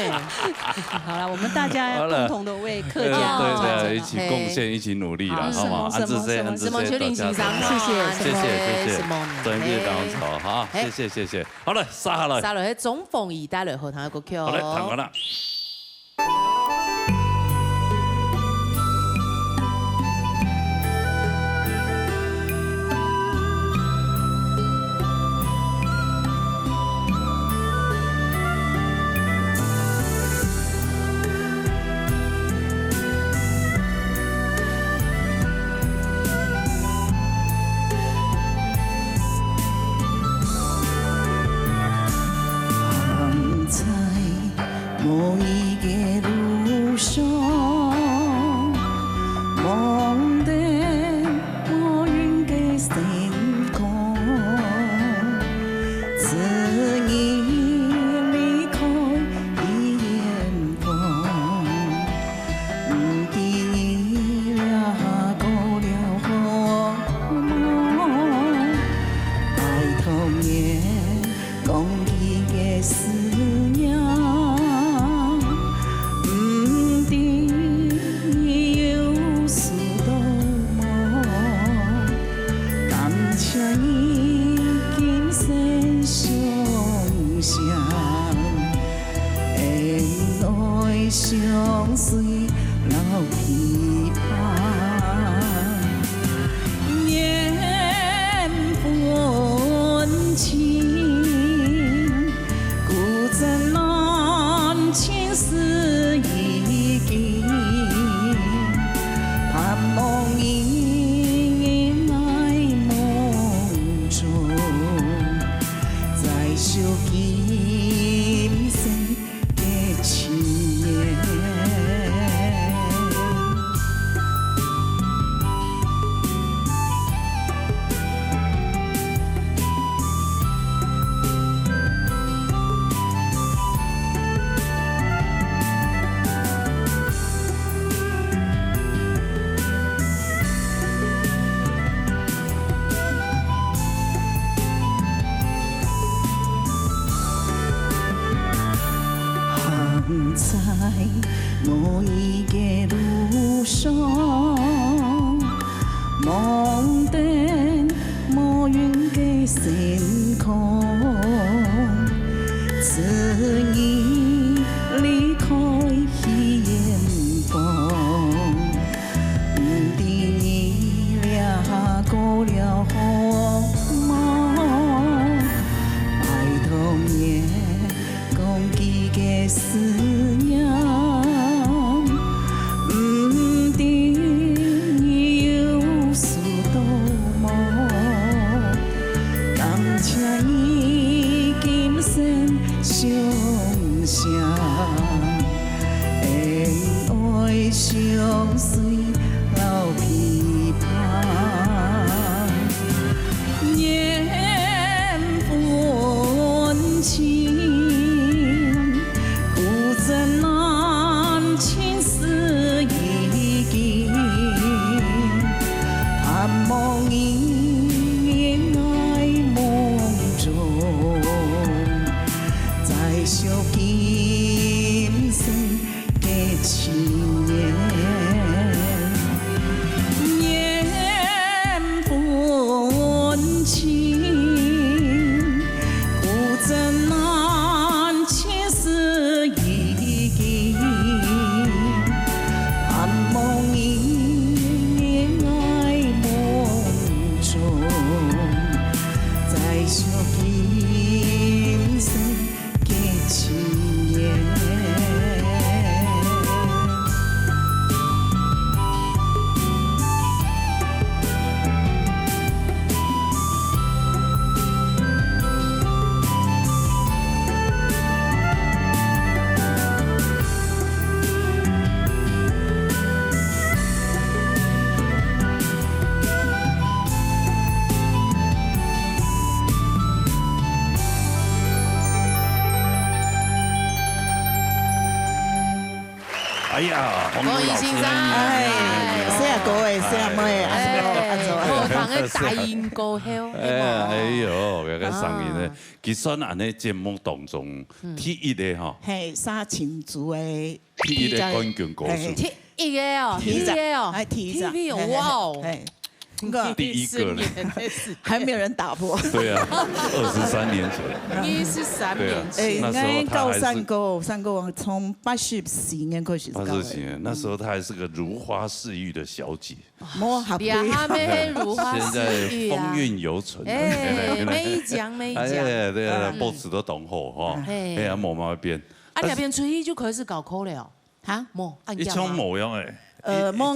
好了，我们大家共同的为客家对，一起贡献，一起努力了，好吗？安子生，什么秋令欣赏，谢谢，什么专业当潮，好，谢谢。好了，杀下来，杀了，中凤仪带来后堂的歌曲。好嘞，弹完了。某一个路上，梦的我云的星空，自你离开的远方，第一了过了好梦，爱童年讲起的思念。相随老琵琶，念分情，故怎难情丝已尽，盼望因爱梦中，再续今生的情。在某一个路上，梦的某云的星空，自你离开远方，第你俩过了好梦，爱童年讲起的思念，唔知有事多么，感谢伊今生相像，恩爱相随老琵琶，念分情。怎难情丝已尽，盼望因爱梦中，再续今生的情缘。念分情，故怎难情丝已尽，盼望因爱梦中，再续今生的情缘。哎呀，黄奕先生，哎，谁啊哥诶，谁啊妹啊，安怎？后堂人的大音歌后，哎呦，有个声音咧，其实安尼节目当中，第一个吼，系沙群族的，第一个冠军歌手，第一个哦，第一个哦，哎，TV 哇哦。第一个了，还没有人打破。对啊，23年前，23年前，那时候他还是三哥从84年开始，84年那时候她还是个如花似玉的小姐，还没如花似玉现在风韵犹存，没讲，对啊，报纸都懂好哈，哎呀，某毛边，啊，那边吹就开始搞可了，哈，冇，一种模样诶。我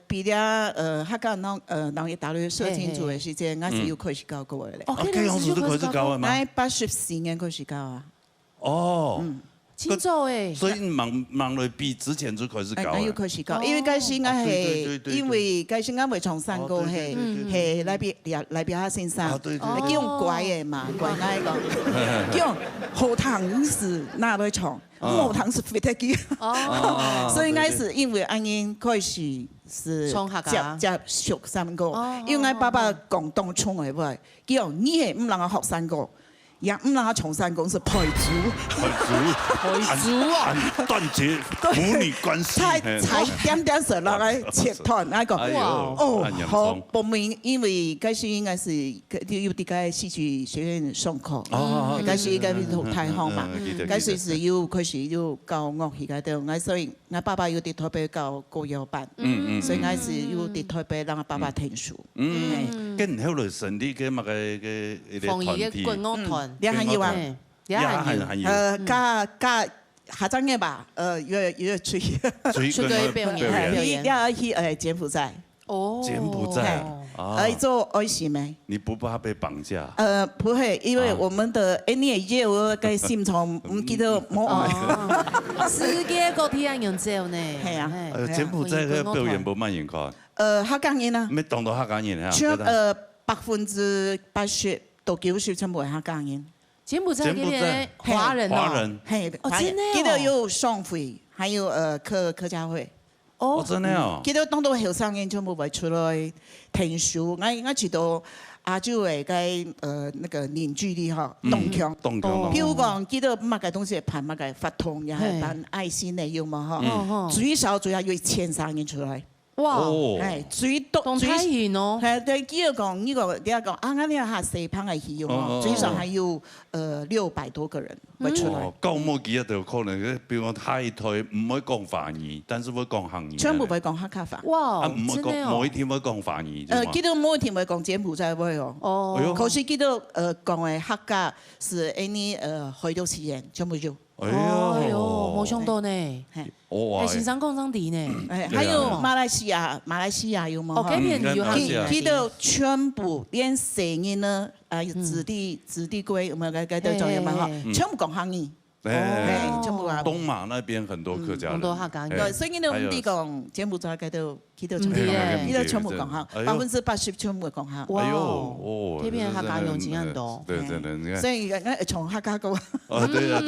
毕了客家农业大学社青组的时间，我是有开始教过的咧。哦，这样子都开始教的吗？我84年开始教啊。哦，清楚诶。所以忙了比之前就开始教。我有开始教，因为嗰時我係因為嗰時我未從三個係來邊下先生，叫用乖嘅嘛，乖那個，叫後堂是哪裡唱？後堂是非得機。所以我是因為安因開始是接學三個，因為我爸爸廣東腔嘅話，叫你係唔能夠學三個。也唔能夠從山公是排族啊，斷絕母女關係，才點水落來切斷那個，哦，好報名，因為嗰時應該是要啲個戲劇學院上課，嗰時嗰邊太行嘛，嗰時是要開始要教樂器嗰度，我所以我爸爸要啲台北教歌謠班，所以我是要啲台北讓我爸爸聽書。跟後來成立嘅乜嘅團體。你還有啊？加下陣嘅吧，要出去表演，要去柬埔寨。哦，柬埔寨做愛心咩？你不怕被綁架？不會，因為我們的你嘅業務嘅心腸唔記得冇愛。世界各地人用做呢？係啊。柬埔寨嘅表演冇乜人看。客家人啊。咩當到客家人啊？80%到90%全部係客家人。柬埔寨嗰邊華人哦，係，真的記得有雙會，還有客家會。哦，真的哦。記得當到後生人全部會出來聽書，我知道亞洲嘅那個凝聚力哈，動強。譬如講，記得乜嘅東西辦乜嘅法通，又係辦愛心嘅要嘛哈，最少要1300人出來。哇！係最多最遠哦。係對，記得講呢個，你講啊，我哋下4班嘅戲要嘛，最少還有600多個人會出來。講冇幾日就可能，比如講泰台唔會講華語，但是會講客語。全部會講客家話。哇！唔會講，每一天會講華語。記得每一天會講柬埔寨話哦。哦。可是記得講嘅客家是許多時間全部有。哎呦，冇想到呢，係新山廣場地呢，還有馬來西亞有冇？記得全部連成人呢，子弟規，我們嗰度仲有嘛哈，全部講客語。全部啊。東馬那邊很多客家人。很多客家人。所以呢，我哋講柬埔寨嗰度，記得全部講客，80%全部講客。哇！呢邊客家人真多。對，你看。所以我從客家講。對啊，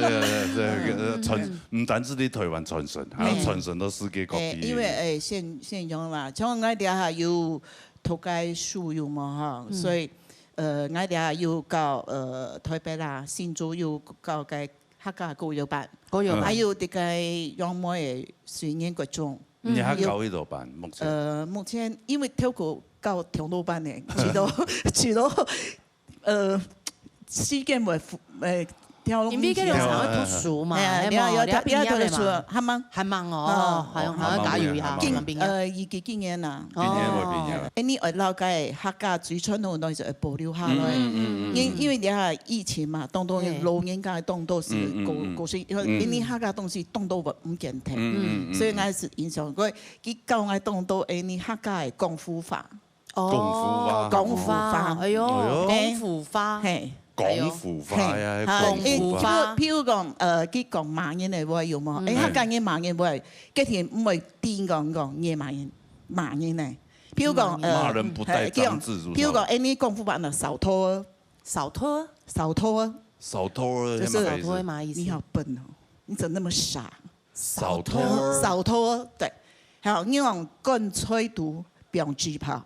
唔單止喺台灣傳承，還有傳承到世界各地。因為現用啦，像我哋下要土雞樹要嘛哈，所以我哋下要教台北啦、新竹要教嘅。客家歌謠班，還有啲嘅楊梅嘅宣言嗰種。你係教呢度班目前？目前因為跳過教跳舞班嘅，除到時間會跳舞。因為嗰條常會讀書嘛，有讀書，係忙哦，係加油下。今年啊，你外老嘅客家最傳統東西係保留下來，因為你係疫情嘛，當到老人家當到是過世，因為你客家東西當到唔健聽，所以我是影響佢教我當到你客家嘅功夫法。功夫法，哎呦，功夫法，係。功夫法啊，功夫法。譬如講佢講罵人嘅話要麼，客家人罵人話，嗰條唔係癲講嘢罵人咧。譬如講罵人不帶髒字，譬如講你功夫法呢，掃拖，就是你好笨哦，你怎麼那麼傻？掃拖，對，好，你講乾脆毒標記炮。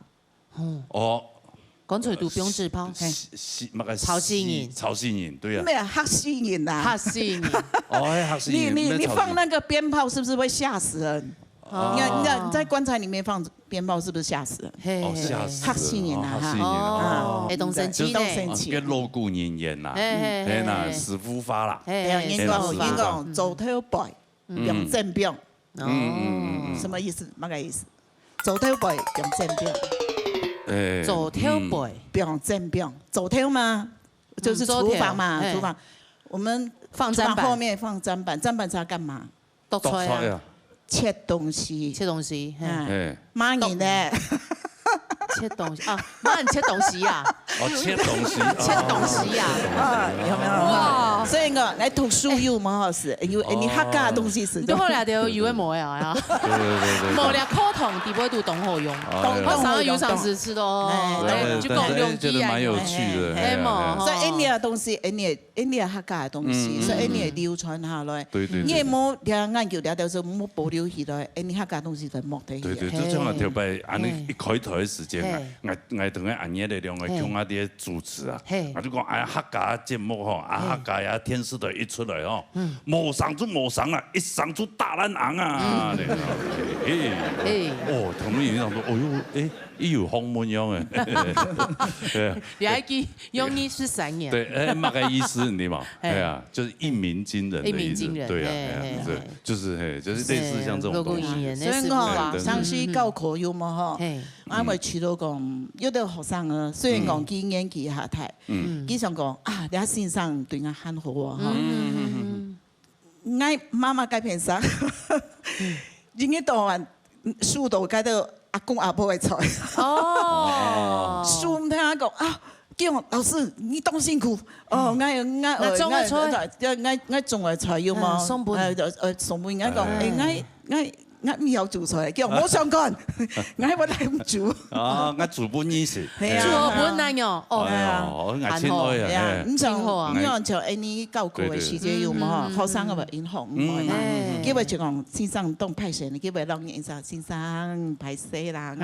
哦。乾脆都不用自拋，曹新颖，曹新颖，对啊，没有黑新颖呐，黑新颖，哦，黑新颖，你放那个鞭炮是不是会吓死人？你在棺材里面放鞭炮是不是吓死人？哦，吓死，黑新颖啊，黑新颖啊，会动身气呢，跟锣鼓人言呐，嘿呐，死夫发啦，人讲走头背，用正表，什么意思？那个意思，走头背用正表。走跳背，不用正表，走跳吗？就是厨房嘛，厨房。我们放砧板，后面放砧板，砧板是要干嘛？剁菜啊，切东西，切东西。妈你呢？切东西啊，妈你切东西呀？哦，切东西，切东西呀？有没有？哇！所以我来读书又蛮好事，因为你客家的东西是。都后来就以为冇呀，对，冇了课堂，底部都懂好用，我上个有常识吃的哦，就讲用觉得蛮有趣的，所以印尼的东西，印尼客家的东西，所以印尼流传下来。对，你也冇研究了，就是冇保留起来，印尼客家东西就冇得。对，就像我头摆，安尼一开头的时间。我同个暗夜力量的强阿啲主持啊，我就讲哎客家节目吼，客家呀电视台一出来吼，冇上就冇上啊，一上就大烂行啊！哦，同你讲说，哦哟，伊有访问样诶，你还记用意是3年？对，那个意思你嘛，哎呀，就是一鸣惊人的意思，对啊，对，就是类似像这种东西。所以讲，上次教课有嘛吼，我咪處到講，有啲學生啊，雖然講佢演技下台，佢想講啊，你先生對我很好啊，我媽媽改片生，人家當完書到改到阿公阿婆嘅菜，書唔聽我講啊，叫我老師你當辛苦，哦，我種嘅菜要嘛，送本我講，我唔有做菜，叫我冇相干，我喺我嚟唔做。哦，我做本意思。做本難樣，哦，係啊，我親愛啊，唔像唔像像呢教過嘅時節要嘛，學生嘅話影響唔係啦，因為就講先生當派成，因為讓人先生派死啦，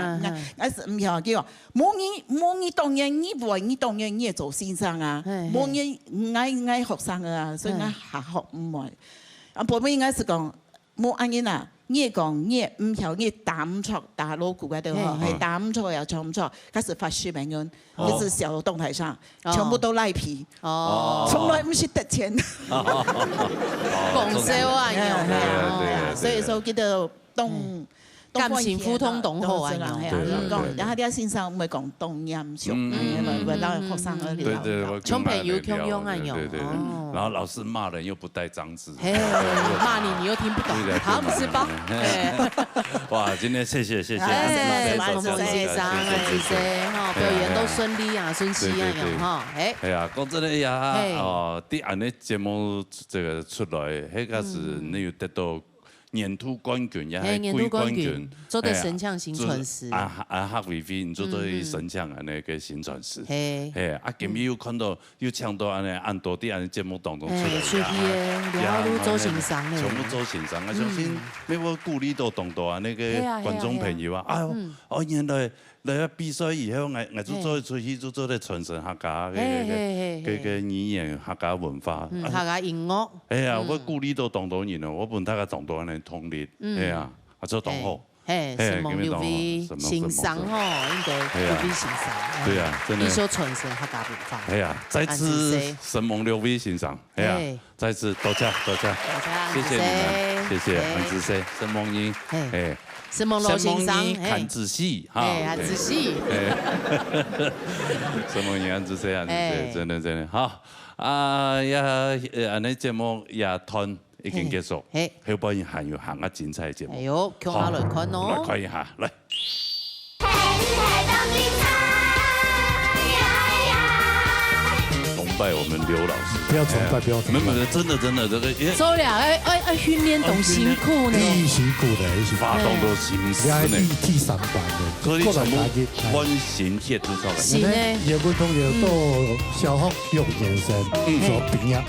我唔要叫冇你當然你唔係你當然你係做先生啊，冇你我學生啊，所以我下學唔係，啊，婆婆應該是講冇安人啊。你講你唔曉你打唔錯，打鑼鼓嗰度嗬，係打唔錯又唱唔錯，開始發視頻用，就是小動態上，全部都賴皮，從來唔是得錢，講笑啊樣，所以說叫做動。感情互通懂好啊！然後啲先生咪講動音上，為讓學生而聊。對，從朋友共用啊用。對，然後老師罵人又不帶髒字。罵你又聽不懂，好不是吧？哇！今天謝謝。謝謝生啊，謝謝哈，表演都順利啊，順利啊樣哈。係啊，講真咧呀，哦，啲安尼節目這個出來，迄個是你有得到。年度冠軍也係季冠軍，做對神槍新傳師。黑維飛，做對神槍安尼個新傳師。係，今日有看到有唱到安尼按多啲安尼節目當中出來。出去嘅，然後都做欣賞咧。全部做欣賞，我相信每個鼓勵到動到啊，那個觀眾朋友啊，哎呦，哦原來嚟比賽以後，我就做出去就做咧傳承客家嘅語言、客家文化、客家音樂。係啊，我鼓勵到動到人啊，我本大家動到安尼統列，係啊，啊做同好。係，蒙劉威欣賞哦，應該劉威欣賞。對啊，真係。一手傳承客家文化。係啊，再次神蒙劉威欣賞，係啊，再次多謝，謝謝你們，謝謝安子生、沈夢英，誒。沈夢羅先生，看仔細哈，看仔細。沈夢英、安子生，真的好啊！也安尼節目也團已經結束，後邊還有下個精彩節目。哎呦，強下來看哦，來看一下，來。崇拜我們劉老師，不要崇拜，不要崇拜，沒有，真的這個，做了要訓練懂辛苦呢，辛苦的，發動到心思呢，第3班的，所以全部溫馨貼出嚟。是呢，葉問同學到小學6年生，做畢業，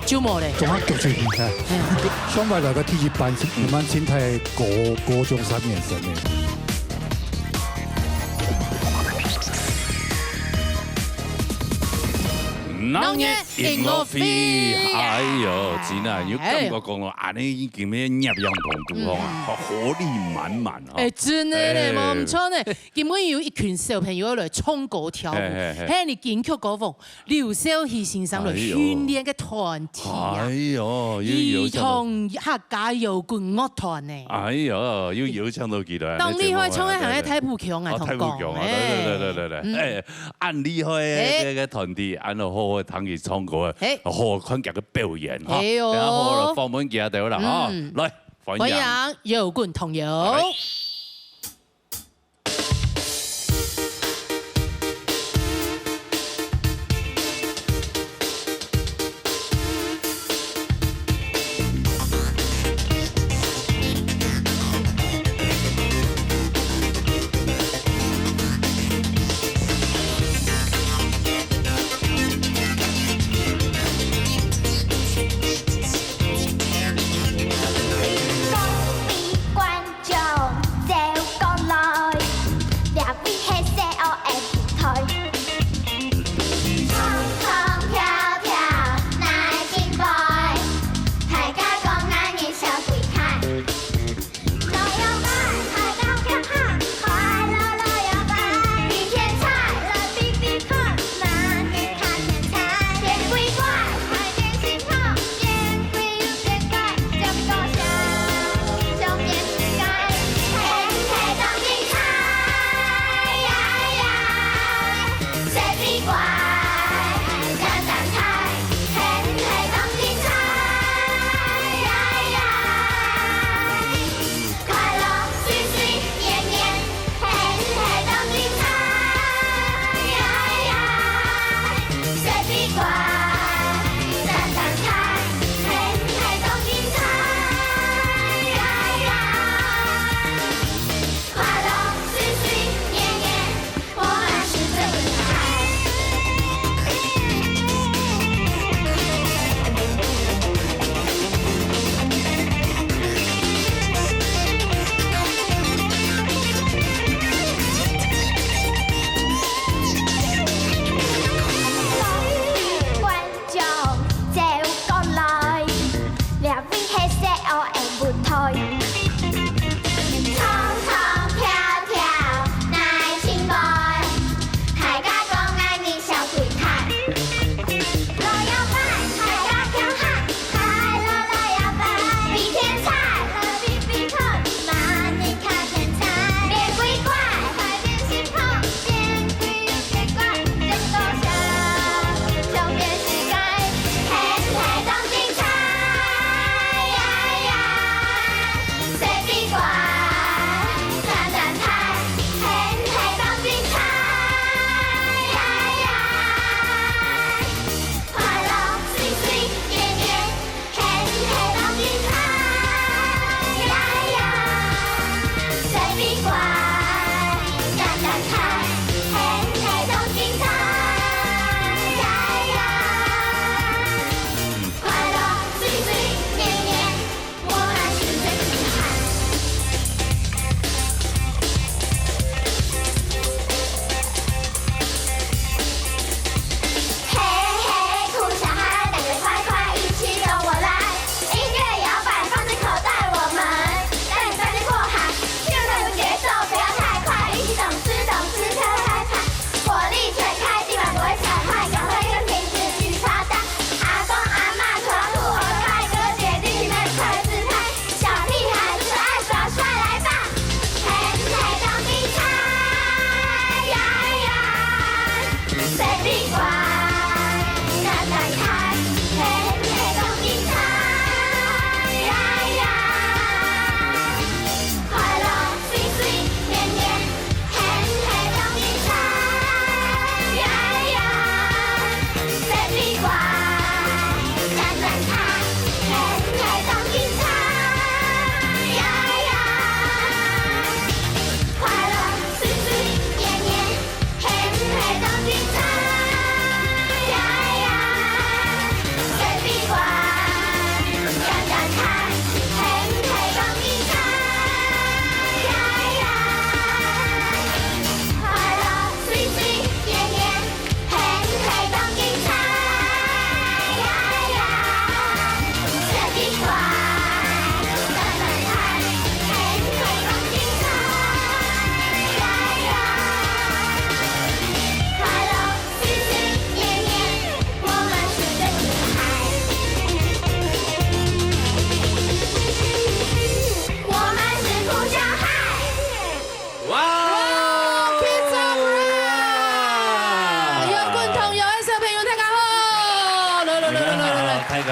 就冇咧，仲喺讀書期間，上擺來個第1班是滿清泰國中3年生嘅。农业音乐会，哎呦，真啊，有感觉讲咯，安尼已经咩热洋同度哦，活力满满哦。哎，真的嘞，冇错呢。根本有一群小朋友来唱歌跳舞，嘿，你金曲歌王刘少奇先生来训练嘅团体啊。哎呦，儿童客家摇滚乐团呢。哎呦，有唱到几多？当厉害唱嘅係太普強啊，同講。對，哎，按厲害嘅團體，按好好彈佢唱歌，好看佢嘅表演哈。然後放滿幾下掉啦，哈，來，歡迎搖滾童謠。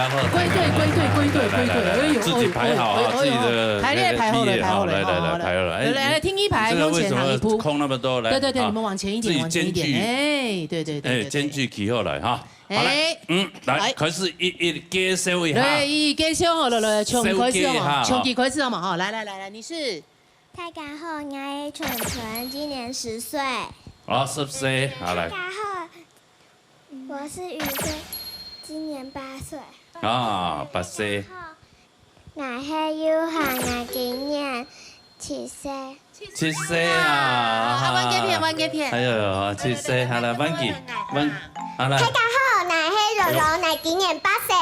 家好，归队，自己排好啊，自己的排好了，来，排好了，来听一排，往前哪一步？空那么多，来，对，你们往前一点，哎，对，间距起好来哈。好嘞，来，开始一介绍一下。对，一介绍好了，来，从开始嘛，从几开始嘛，哈，来，你是？大家好，我是纯纯，今年10岁。好，10岁，好来。大家好，我是雨轩，今年8岁。啊，8歲。我係優涵，我今年7歲。7歲啊！玩幾片。哎呦，7歲，好啦，玩幾，好啦。大家好，我係柔柔，我今年8歲。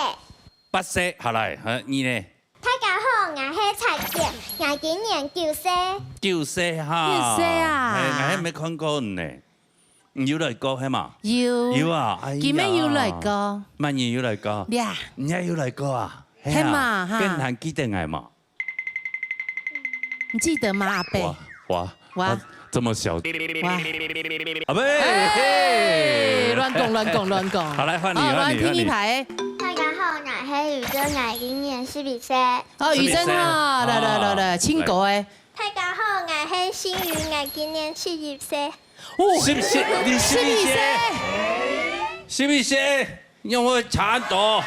8歲，好來，你呢？大家好，我係蔡健，我今年9歲。9歲哈。9歲啊！我還沒看過呢。有來過係嘛？有啊！今日有來過。萬年有來過。呀！你也有來過啊？係嘛哈？跟韓記得愛嘛？你記得嗎，阿伯？哇！這麼小。哇！阿伯，亂講。好，來換你。來聽一排。大家好，我係宇珍，我今年12歲。哦，宇珍哈，來，親哥誒。大家好，我係新宇，我今年12歲。12歲？你12歲？因為差多。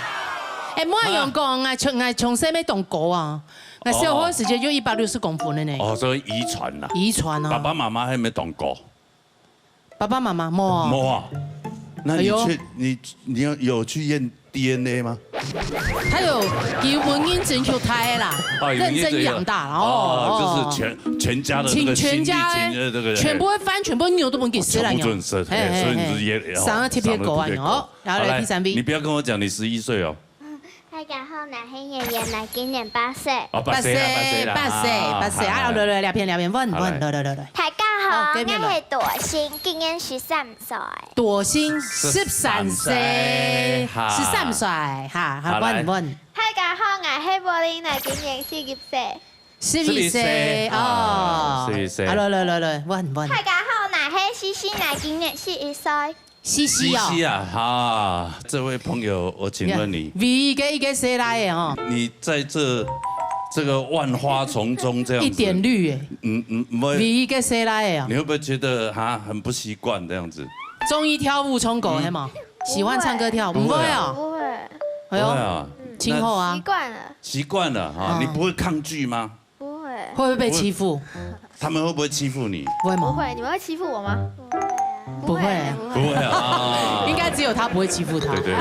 誒，唔可以用講啊，從細咩動過啊？我小學時就有160公分了呢。哦，所以遺傳啦。遺傳啊。爸爸媽媽還沒動過。爸爸媽媽冇啊。那你有去驗 DNA 嗎？他有婚姻徵求胎啦，認真養大哦，就是全家的這個心理這個全部會翻，全部牛都不給死了，全部準時，所以你也上了貼狗啊，然後來第3位，你不要跟我講你11歲哦。大家好，我係妍妍，我今年8歲。哦，8歲，啊，來，兩片，問，來。大家好，我係朵心，今年13歲。朵心13歲，13歲，哈，問。大家好，我係柏林，我今年12歲。12歲，哦，12歲。來，問。大家好，我係西西，我今年11歲。西西啊，哈，這位朋友，我請問你，一個誰來的哦？你在這個萬花叢中這樣子，一點綠哎，一個誰來的啊？你會不會覺得很不習慣這樣子？綜藝跳舞衝狗係嗎？喜歡唱歌跳舞？不會啊，不會。哎呦，今後啊，習慣了哈，你不會抗拒嗎？不會。會不會被欺負？他們會不會欺負你？不會嗎？不會，你們會欺負我嗎？不會，不會啊！應該只有他不會欺負他。對，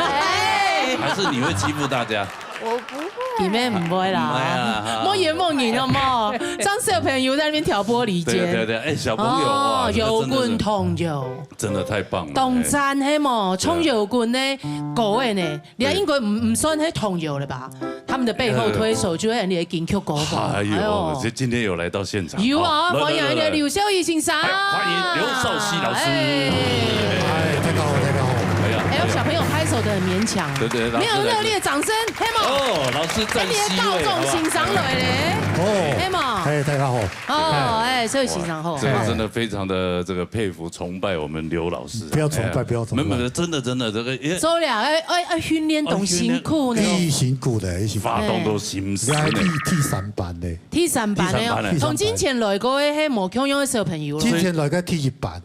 還是你會欺負大家？我不會。裡面唔會啦，莫言莫言了嘛。張小朋友在那邊挑撥離間。對，哎，小朋友哇，搖滾同遊，真的太棒了。動讚係嘛，衝搖滾呢，嗰個呢，你應該唔算係同遊了吧？他們的背後推手就係你的金曲歌吧。哎呦，這今天有來到現場。有啊，歡迎你的劉秀儀先生。歡迎劉秀熙老師。哎，太高了。哎呦，小朋友拍手的很勉強，對，沒有熱烈的掌聲，黑毛。哦，老師真係高中欣賞來咧。哦，黑毛。哎，大家好。哦，哎，所以欣賞後。這個真的非常的這個佩服崇拜我們劉老師。不要崇拜，不要崇拜。沒有，真的這個。周亮，訓練懂辛苦呢。辛苦的，發動到心思。T3班的。T3班的，從之前來過嘅係冇強樣嘅小朋友。之前來個 T1班。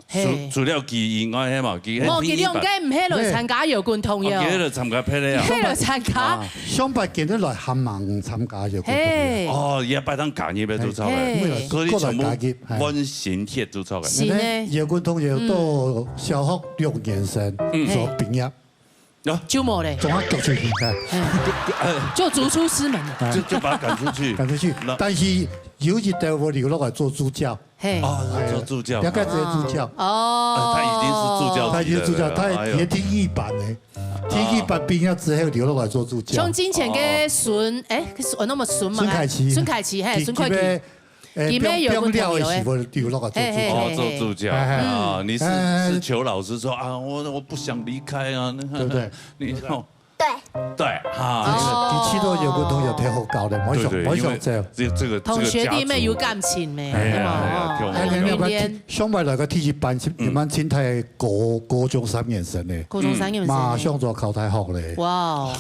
除了記以外，係嘛？冇記兩間唔係來參加搖滾同遊。記來參加霹靂啊！記來參加。上班見到來喊盲參加搖滾同遊。哦，而家擺檔假嘢俾做操嘅，嗰啲全部溫線鐵做操嘅。是呢。搖滾同遊到小學6年生所畢業。就冇咧，總要趕出去，就逐出師門，就把他趕出去，趕出去。但是有一代我留落來做助教，做助教，要該做助教。哦，他已經是助教，他已經助教，他也聽一班咧，聽一班畢業之後留落來做助教。從之前嘅孫，那麼孫嘛，孫凱琪，係孫凱琪。你們有個朋友做助教啊，你是求老師說啊，我不想離開啊，對不對？你對。对哈，其实都有个同学配合教的，我想这个同学弟妹有感情咩？係啊，上埋來個體育班，你們清泰高中3年生咧，高中3年生，馬上就考大學咧。哇！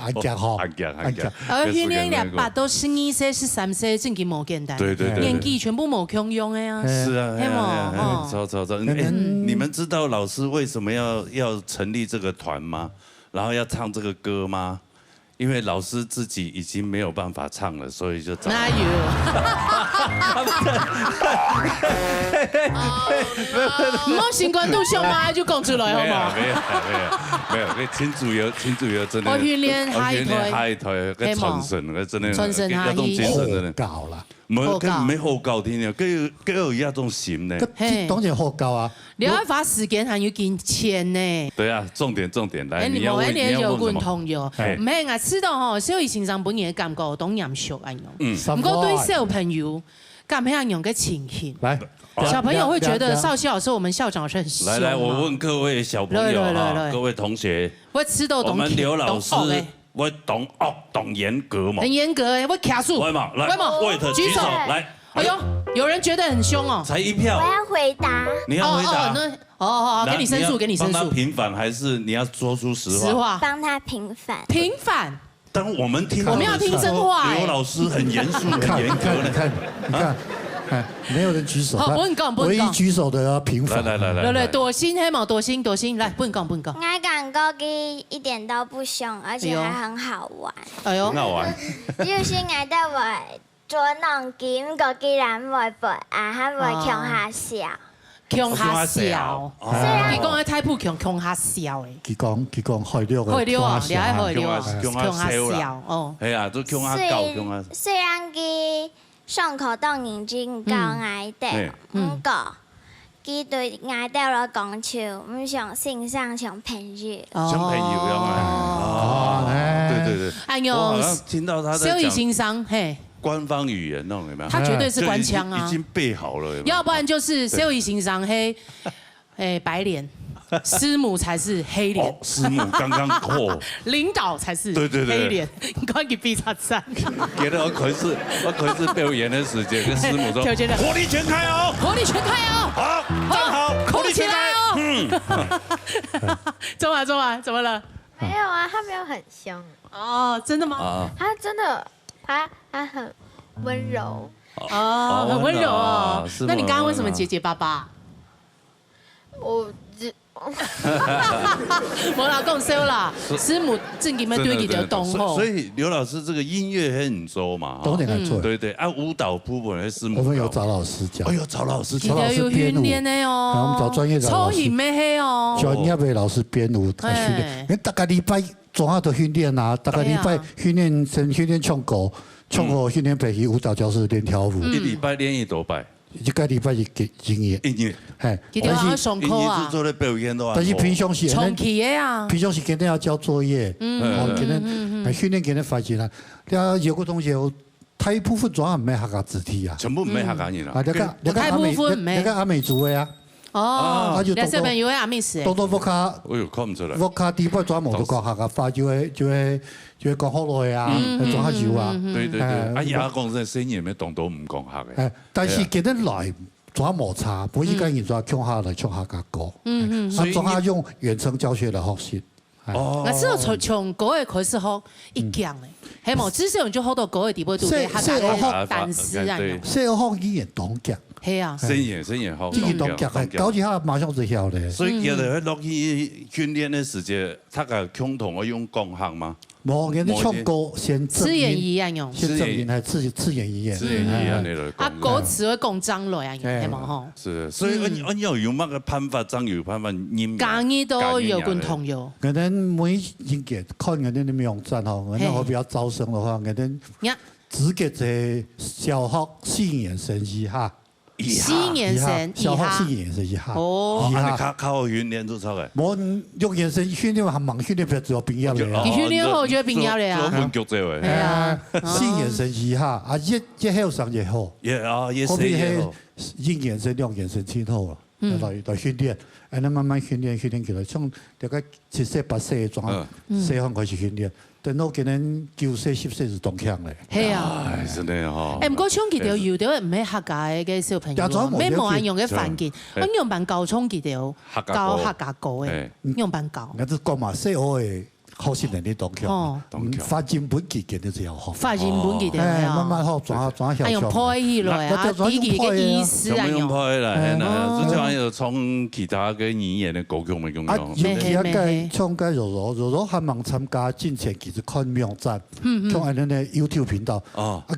安夾好，安夾。訓練200到12歲、13歲，真係冇簡單。對，年紀全部冇共用的呀。是啊，走。你們知道老師為什麼要成立這個團嗎？然後要唱這個歌嗎？因為老師自己已經沒有辦法唱了，所以就找。哪有？唔好新冠度上嘛，就講出來好冇？沒有，請主要真的。我訓練下一台，個傳承個真的，傳承下一種精神真的。教啦，唔好教添啊，佢有一種心呢。當然好教啊。你要花時間還要金錢呢。對啊，重點，來，你要問有什麼？同樣，唔係我知道吼，小藝先生本人嘅感覺當嚴肅啊樣。唔過對小朋友，咁樣樣嘅情形。來，小朋友會覺得少校是我們校長是很兇。來，我問各位小朋友啊，各位同學，我知道我們劉老師，我懂嚴格嘛？很嚴格誒，我卡住。來嘛，舉手來。哎呦，有人覺得很兇哦。才1票。我要回答。你要回答。好，給你申訴，給你申訴。幫他平反，還是你要說出實話？實話。幫他平反。平反。但我們聽，我們要聽真話。劉老師很嚴肅，很嚴格。你看，沒有人舉手。好，不能講。唯一舉手的要平反。來，躲心黑毛，躲心，來，不能講。我感覺佢一點都不兇，而且還很好玩。哎呦，很好玩。就是我都會捉弄佢，個既然會背啊，還會強下笑。強下笑，佢講喺太普強下笑誒。佢講害了啊，你係害了啊，強下笑哦。係啊，都強下教，強下。雖然佢上課當然真教愛掉，不過佢對愛掉了講笑，唔像性上像朋友。像朋友一樣啊！對。哎呦，我好像聽到他在講。心傷，嘿。官方語言那種有沒有？他絕對是官腔啊！已經背好了，要不然就是小藝欣賞黑，白臉，師母才是黑臉。師母剛剛過，領導才是黑臉。你快給 B 叉3。給了我可是表演的時間，跟師母說：火力全開哦，火力全開哦，好，站好，火力全開哦。怎麼了？沒有啊，他沒有很兇。哦，真的嗎？他真的。他很溫柔哦，很溫柔哦。那你剛剛為什麼結結巴巴？我老公收啦，師母正給你們對佢哋懂吼。所以劉老師這個音樂很熟嘛，都得來做。對啊，舞蹈部分的師母。我們有找老師教。哎呦，找老師編舞。我們找專業的老師。抽型咩黑哦？專業的老師編舞來訓練。你大概禮拜總下都訓練啊，大概禮拜訓練唱歌訓練培訓舞蹈教室練跳舞。一禮拜練一多拜。一個禮拜一音樂，係。佢哋話上課啊。做咧表演都。但是平常時，長期嘅啊。平常時今天要交作業，今天訓練今天發現啦。有個同學大部分總係唔係客家肢體啊。全部唔係客家人啊。你個阿美族嘅啊。哦。你小朋友嘅阿美是。多福卡。哎呦，看唔出來。福卡啲不專門都講客家話，就係講好耐啊，裝下油啊。對。阿爺講真，聲音咩動都唔講客嘅。但是今日來裝摩擦，不依家人裝唱下來唱客家歌。所以裝下用遠程教學來學習。我知道從嗰個開始學一講嘅，係冇至少就學到嗰個地步，都係客家單詞啊。細個學語言當腳。係啊。聲言學。語言當腳係搞住下馬上就曉咧。所以叫佢落去訓練嘅時間，他個共同要用講客嗎？冇，人哋唱歌先自言一樣用，先正音係自言一言。自言一言嚟嚟。啊，歌詞會講張來啊，係冇吼。是，所以我有乜嘅辦法，張有辦法音。講嘢都有共同有。我哋每一屆看我哋啲網站吼，我哋我比較招生嘅話，我哋只給這小學4年生以下。4年生以下。小學4年生以下。哦。你靠訓練做錯嘅。我6年生訓練還忙訓練，不就畢業了。你訓練後就畢業了啊。做本局這位。係啊，4年生以下啊，越後生越好。越深越好。用眼神用眼神之后啊，来训练，安尼慢慢训练起来，从大概7岁8岁状细汉开始训练，等到今年9岁10岁是中强嘞。系啊，真的哈。唔過唱佢條有條唔係客家嘅小朋友，咩冇人用嘅環境，我用班教唱佢條教客家歌嘅，用班教。我都講嘛，細號嘅好些人啲中強，發展本幾件都只有學。發展本幾條，慢慢學，轉下用配起來啊，啲嘅意思啊，用配來，就像有從其他嘅語言嘅歌曲咪咁樣。尤其係唱嘅柔還忙參加進前，其實看網站，看安尼嘅 YouTube 頻道，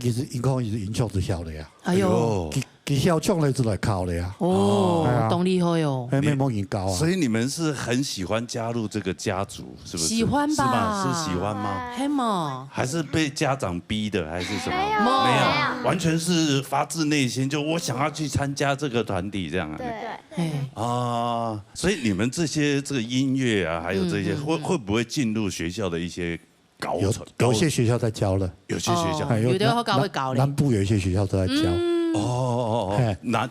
其實應該是演唱之曉的呀。哎呦！佢曉唱嚟就來考的呀。哦，懂厲害哦。沒冇人教啊。所以你們是很喜歡加入這個家族，是不是？喜歡吧？是喜歡嗎？係嘛？還是被家長逼的，還是什麼？沒有，完全是發自內心，就我想要去參加這個團體，這樣啊。對。啊，所以你們這些這個音樂啊，還有這些，會不會進入學校的一些高層？有些學校在教了，有些學校，有的學校會教。南部有一些學校都在教。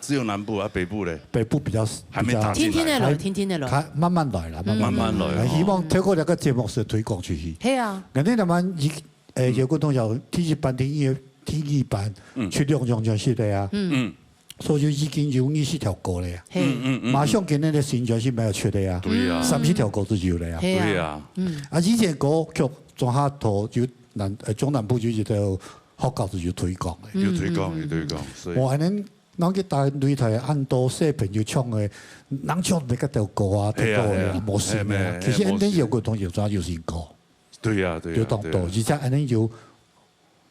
只有南部啊，北部咧？北部比較還沒打進來，天天來，慢慢來啦，慢慢來。希望透過這個節目是推廣出去。係啊。我哋慢有個同學體育班、體育班去用系列啊。所以已經有20條歌了呀。馬上今年的新專輯沒有出的呀。對啊。30條歌都有了呀。對啊。以前歌曲中下頭就中南部就有條。學校就要推廣嘅，要推廣，所以。我係恁，咱去大擂台按多小朋友唱嘅，人唱每個條歌啊，聽過嘅冇事咩？其實恁有個同學仲有新歌。對呀，有動作，而且恁有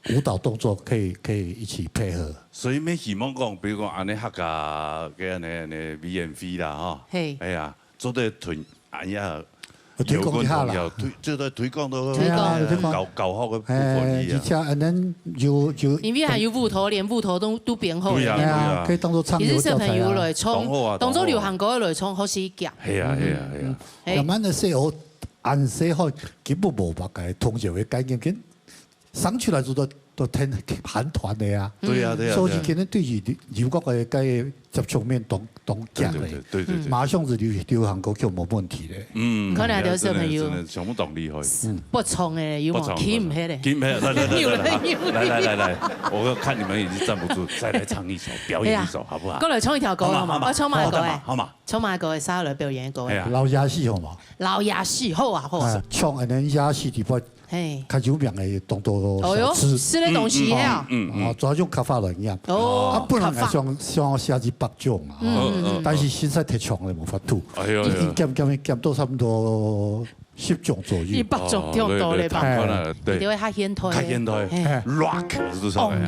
舞蹈動作可以一起配合。所以咩希望講，比如講安尼客家嘅安尼 VMV 啦，嚇。係。哎呀，做得團哎呀。推廣一下啦，就係推廣到教學嘅部分而且恁有，因為還有舞蹈，連舞蹈都編好嘅，可以當做唱。其實小朋友來唱，當做流行歌來唱好時夾。係啊。慢慢的細學，按細學根本冇辦法同學嘅概念，跟生出來都聽韓團嘅呀。對啊。所以佢哋對於英國嘅嘅接觸面懂講嘅，對，馬上是流行歌曲冇問題嘅。可能有小朋友全部懂厲害。不唱嘅，有冇企唔起嚟？企唔起來，我看你們已經站不住，再來唱一首，表演一首，好不好？過來唱一條歌好嘛？我唱埋個嘅，好嘛？唱埋個嘅，沙來表演一個嘅。老亞戲好嘛？老亞戲好啊，唱嗰啲亞戲地方。較有名嘅當做小吃，吃的東西呀，主要用咖啡來樣，本來係想寫啲北種啊，但是現在太長了冇法度，減到差唔多10種左右。100種咁多咧吧？對，因為他現代 rock，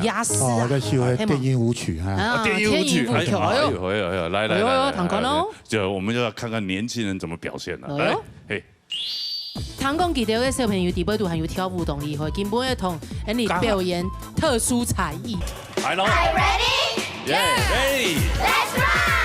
亞視啊，嗰首係電影舞曲啊，電影舞曲，來，唐哥咯，就我們就要看看年輕人怎麼表現啦，來，嘿。唐講記得嘅小朋友，底部都還有跳舞動力，會根本要同你表演特殊才藝。來咯 Are you ready? Yeah, ready. Let's rock!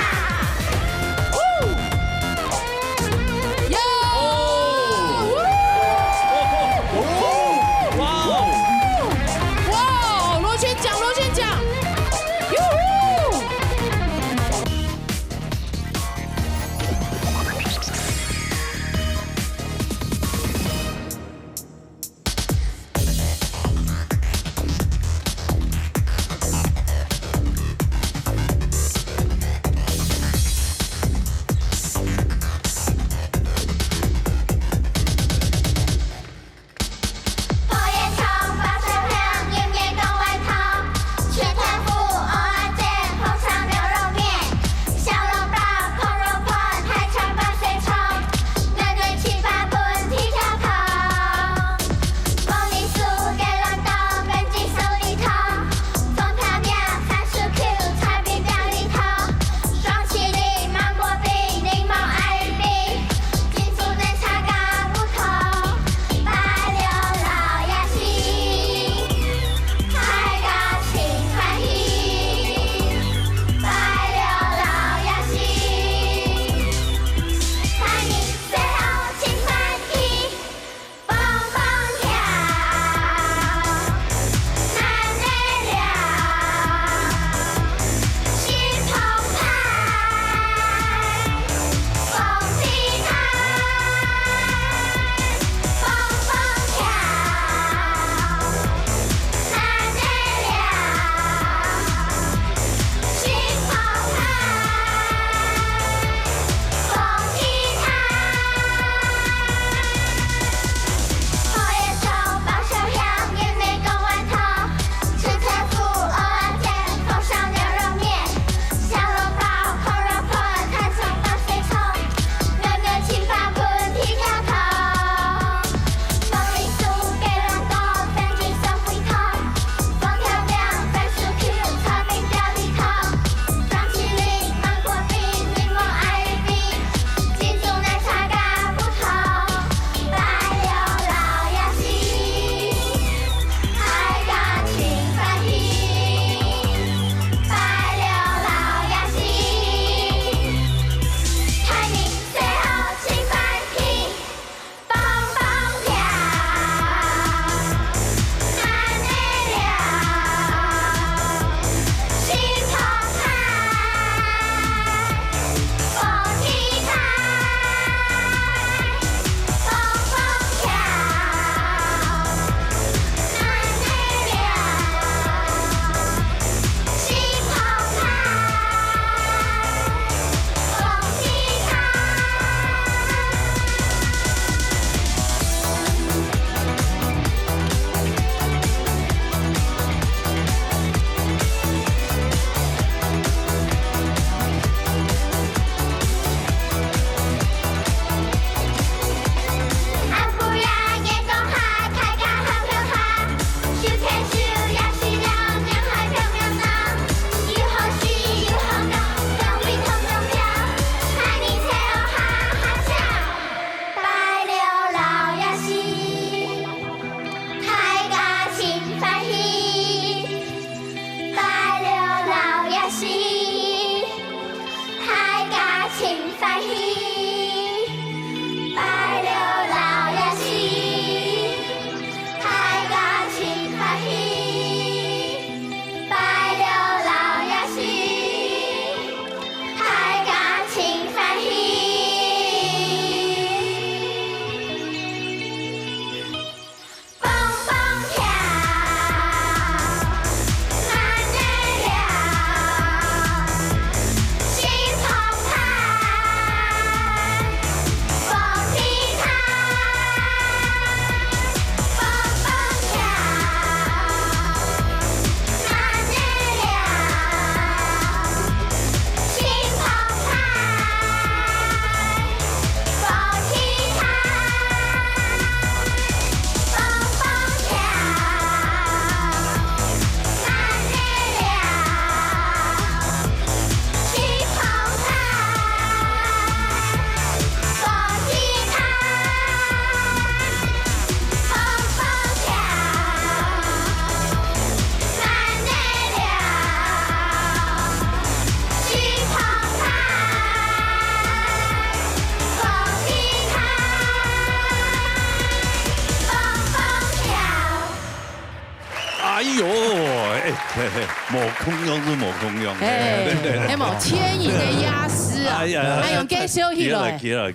某空用是某空用，哎，某牵引的压丝啊，还用给小起来，起来，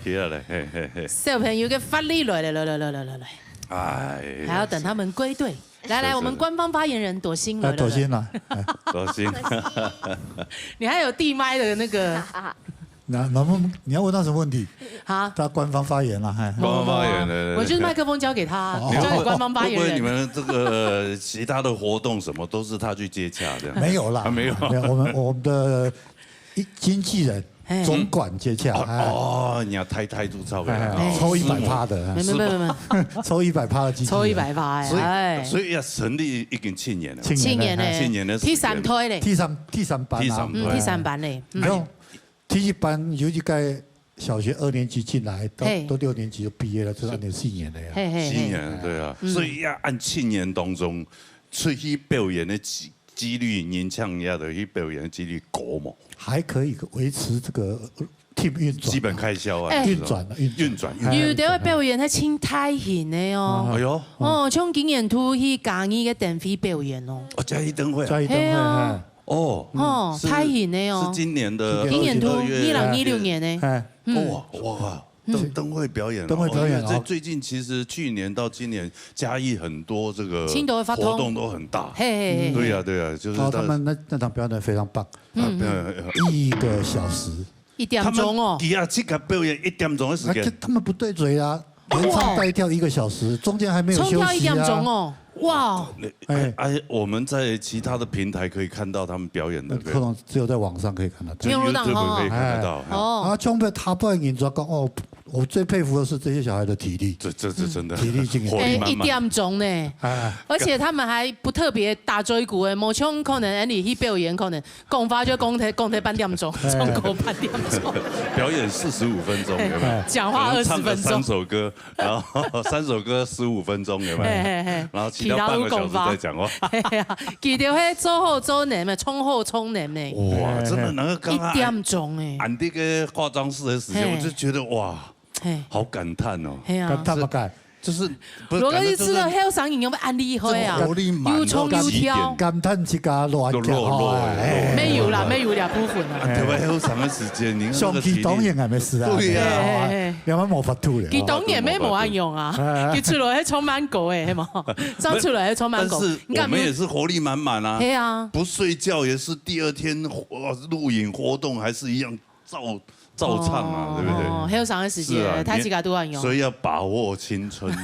小朋友给发力来，哎，还要等他们归队。来，我们官方发言人朵心了，朵心了，朵心，你还有递麦的那个。那你要问他什么问题？好，他官方发言了，官方发言的，我就是麦克风交给他，交给官方发言人。会不会你们这个其他的活动什么都是他去接洽这样？没有啦，没有，我们的经纪人总管接洽。哦，你要抬住钞票，抽100%的，没，抽100%的经纪人，抽100%哎，所以要成立已经7年了，7年嘞，第3推嘞，第三班，第3班嘞，第一班尤其该小学2年级进来，都6年级就毕业了，这2年4年了呀。4年，对啊，所以要按7年当中出去表演的几率，年轻亚的去表演的几率高嘛？还可以维持这个 team 运转，基本开销啊，运转。有的表演喺青太型的哦。哎呦，像今年都去嘉义嘅电飞表演哦。嘉义灯会，太型的哦。是今年的2016年呢。哇，灯会表演，最近其实去年到今年，嘉义很多这个活动都很大。对呀，就是他们那场表演非常棒，1个小时，1点钟哦。第7个表演1点钟的时间，他们不对嘴啊，连唱带跳1个小时，中间还没有休息啊。1点钟哦。哇！我们在其他的平台可以看到他们表演的，可能只有在网上可以看得到，YouTube可以看得到。啊，中北他不然演出讲哦，我最佩服的是这些小孩的体力，这真的体力经验，1点钟呢，而且他们还不特别打追鼓诶，某种可能你去表演可能讲法就讲台半点钟，唱歌半点钟，表演45分钟有没有？讲话20分钟，唱3首歌，然后3首歌15分钟有没有？然后其他半个小时在讲话。记得迄做好做难嘛，冲好冲难呢。哇，真的那个刚刚1点钟哎，按这个化妆室的时间，我就觉得哇。好感叹哦！感叹不感，就是罗哥，你知道还有上瘾有没有安利会啊？又冲又跳，感叹这个乱跳，没有啦，部分啦。特别还有长的时间，你上去当然还没事啊。对呀，要么没法度了。佢当然没冇安用啊，佢出来係充滿狗誒，係嘛？上出來係充滿狗。但是我們也是活力滿滿啊。係啊，不睡覺也是第2天錄影活動，還是一樣照唱啊，對不對？還有上嘅時間，睇自己都安用。所以要把握青春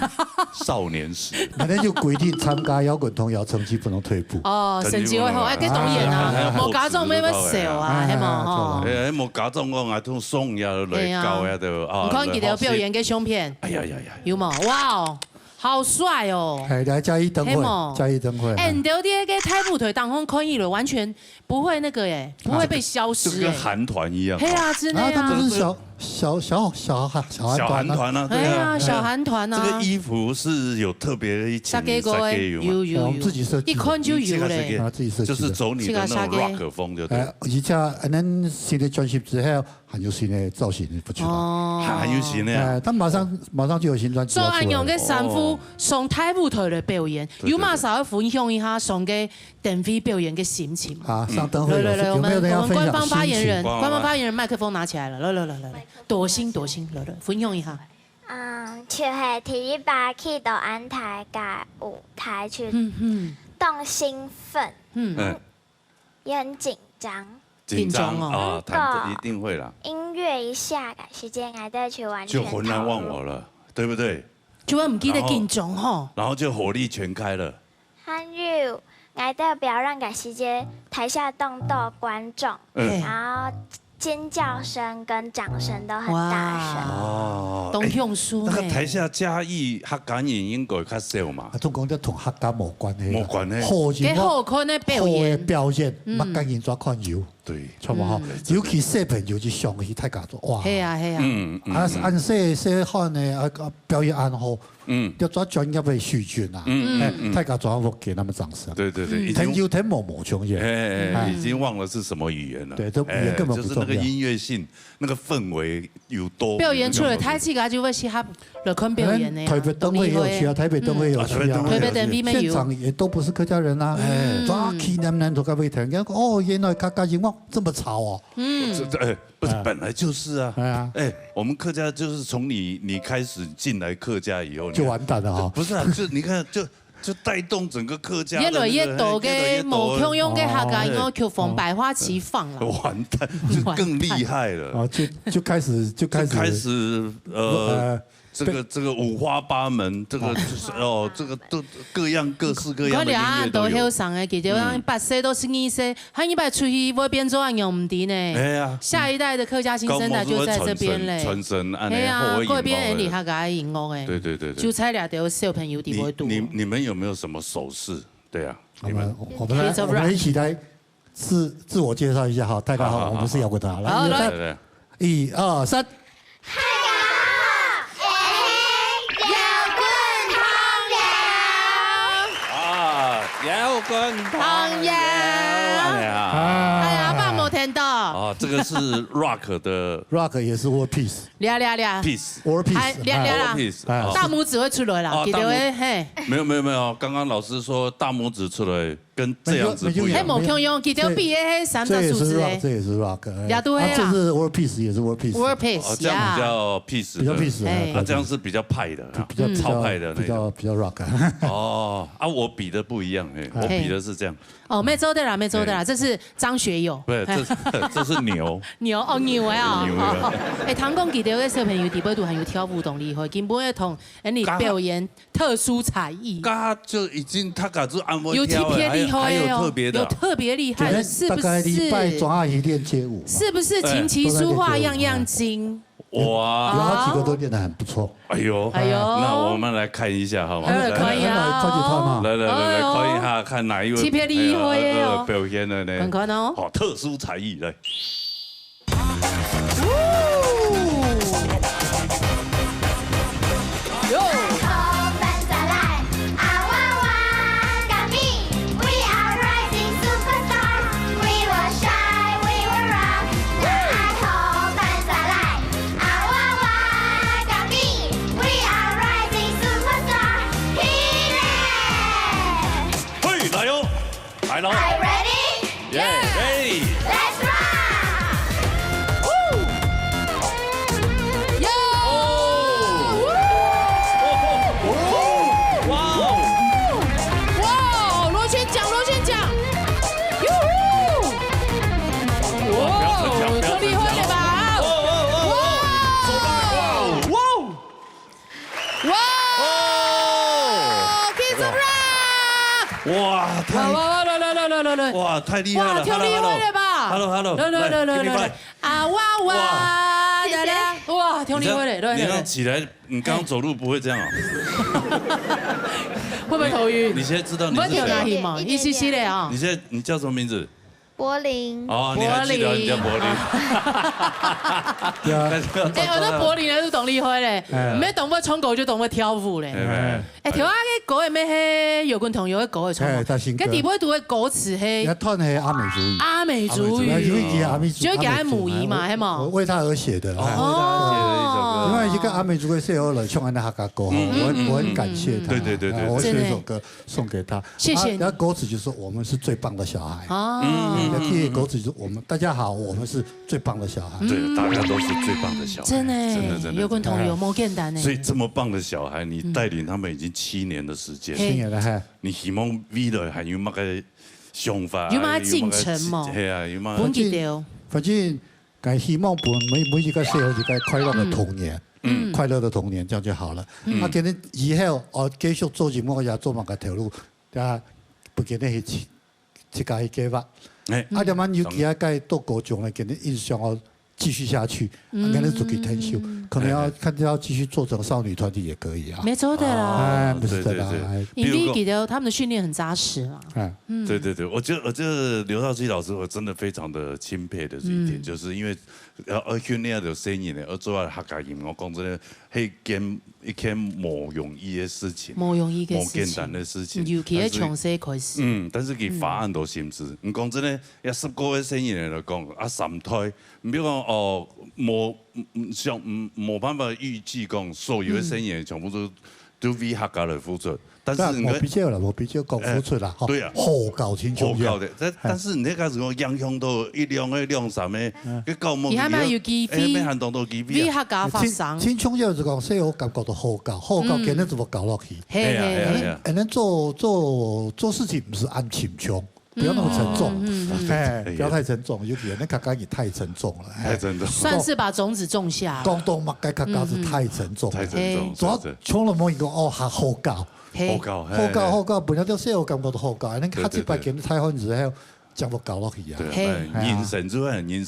少年時。那天就規定參加搖滾童謠成績不能退步。哦，成績會好，誒，跟導演啊，冇假裝咩笑啊，係嘛？誒，冇假裝我嗌通送呀嚟教呀就啊。唔看佢哋表演嘅相片。哎呀，有冇？哇哦！好帥哦！來嘉義燈會，嘉義燈會。哎，你哋啲嘅太舞腿當空可以了，完全不會那個耶，不會被消失。就跟韓團一樣。係啊，真的啊。他們是小韓團啊，對啊，小韓團啊。這個衣服是有特別一件有，我們自己設計。一看就有嘞，自己設計。就是走你的那種 rock 風就對。而且咱新的專輯之後，還有新的造型，不錯。還有新的。他馬上就有新專輯。所以安用嘅三副上太舞台嚟表演，有馬上要分享一下上嘅電飛表演嘅心情。啊，上燈會有沒有人要分享心情？官方發言人麥克風拿起來了，來，朵心，來，分享一下。就係第1把去到安台嘅舞台去，當興奮，也很緊張。緊張啊，彈一定會啦。音樂一下，時間挨得去完全就渾然忘我了，對不對？就我唔記得緊張吼，然後就火力全開了。還有挨得表讓嘅時間，台下動到觀眾，然後尖叫聲跟掌聲都很大聲。哦，東向書。那個台下嘉義客家人應該較少嘛？總講得同客家冇關係。冇關係。幾好看的表演。表演，客家人怎看有？对，错无吼，尤其小朋友去上去太家做，哇，系啊系啊，按细汉的表演安好，要做专业的水准啊，太家做福给他们掌声。对对对，天有天无穷也，已经忘了是什么语言了。对，这语言根本不就是重要。那个音乐性，那个氛围有多。表演出来，太自家就会适合乐坤表演的。台北灯会也有去啊，台北灯会也有去啊，台北灯会没有。现场也都不是客家人啊，抓起男男都该被听，哦，原来客家情况这么吵哦。不是本来就是啊。我们客家就是从你开始进来客家以后就完蛋了哈。不是啊，就你看就带动整个客家。越来越多嘅无腔用嘅客家，我曲风百花齐放了。完蛋，就更厉害了。啊，就开始这个五花八门，这个就是这个都各式各样的音乐都有。都上嘅，其实咱8岁到12岁，他一摆出去会变做用唔低呢。哎呀，下一代的客家新生代就在这边嘞。传承，哎呀，嗰边厉害嘅音乐诶。对。就猜俩都小朋友地会读。你们有没有什么手势？对啊，我们一起来自我介绍一下哈，大家好，我们是摇滚团，来，1、2、3。摇滚唐谣，哎呀，爸没听到。啊，这个是 rock 的 ，rock 也是 world peace， 俩 peace，world peace，大拇指会出来了，记得会嘿。没有，刚刚老师说大拇指出来跟这样子不一样。嘿，冇用，记得比迄三个数字这也是 rock， 俩都会啊。这是 world peace， 也是 world peace，world peace， 这样比较 peace， 比较 peace， 这样是比较派的，比较超派的，比较 rock。哦，我比的不一样，我比的是这样。哦，没做的啦，这是张学友。不是，这是牛。牛啊！唐公记得个小朋友伫尾度还有跳舞动力，根本会同你表演特殊才艺。他就已经他敢做按摩有特别厉害有特别的，有特别厉害的，是不是？大概礼拜转阿姨练街舞，是不是琴棋书画样样精？哇，有好几个都练得很不错。哎呦，那我们来看一下好吗？可以啊，来，看一下看哪一位特别厉害的表现的呢？看哦，好，特殊才艺来。来喽 Are you ready? Yeah. Ready. Let's rock. Yo. Wow. Wow. 螺旋桨。哇，超厉害的吧？哇。Kids rock. 哇，太厉害了！哇，跳厉害了吧 ！Hello， 来啊哇！哇，跳厉害了！你看起来，你刚刚走路不会这样啊？会不会头晕？你现在知道你是谁吗？一起起来啊！你叫什么名字？柏林。哦，你还记得你叫柏林？我说柏林是懂厉害嘞，没懂会冲狗就懂会跳舞嘞。跳下个歌的咩？嘿，摇滚同有个歌的冲。跟底部读的歌词嘿。他唱的阿美族语。就会给他母仪嘛，系嘛？为他而写的。哦。因为一个阿美族的社友了，唱完的客家歌，我很感谢他。对，我写一首歌送给他。谢谢。然后歌词就说我们是最棒的小孩。哦。歌词就是我们大家好，我们是最棒的小孩。对，大家都是最棒的小孩。真的，摇滚同有冇简单呢？所以这么棒的小孩，你带领他们已经7年的时间。7年了哈。你希望未来还有乜个想法？有乜进程嘛？系啊，有乜？反正，该希望每一个社会一个快乐的童年，快乐的童年，这样就好了。啊，今日以后继续做节目也做乜个条路，啊，不记得去家计划。啊，点样尤其啊，该到高中咧，今日印象继续下去，可能就可以退休，可能要继续做成少女团体也可以啊。没错的啦，不是的啦。因为给的他们的训练很扎实啊。对对对，我觉得刘少奇老师我真的非常的钦佩的一点，就是因为训练的声音呢，做到客家音，我讲真的，一件冇容易的事情，冇容易嘅事情，冇簡單的事情，尤其喺從細開始。但是佢法案都限制。唔講真咧，有10個嘅聲音嚟講，3胎，唔比如講冇辦法預計講所有嘅聲音全部都為客家嚟付出。但是我比較啦，我比較講付出啦，對啊，好搞清楚嘅。但是你開始講影響到一兩三嘅，佢搞冇。而家咪要機飛，行動到機飛。為客家發聲。青春就講，所以我感覺到好搞，今日怎麼搞落去？係係係。人做事情不是按輕鬆。不要那麼沉重，不要太沉重，尤其那客家也太沉重了，太沉重。算是把種子種下。廣東嘛，客家是太沉重，太沉重。主要從來冇一個好搞，好搞，本來就細個感覺到好搞，你下一擺見太歡之後，將我搞落去啊。人生之外，你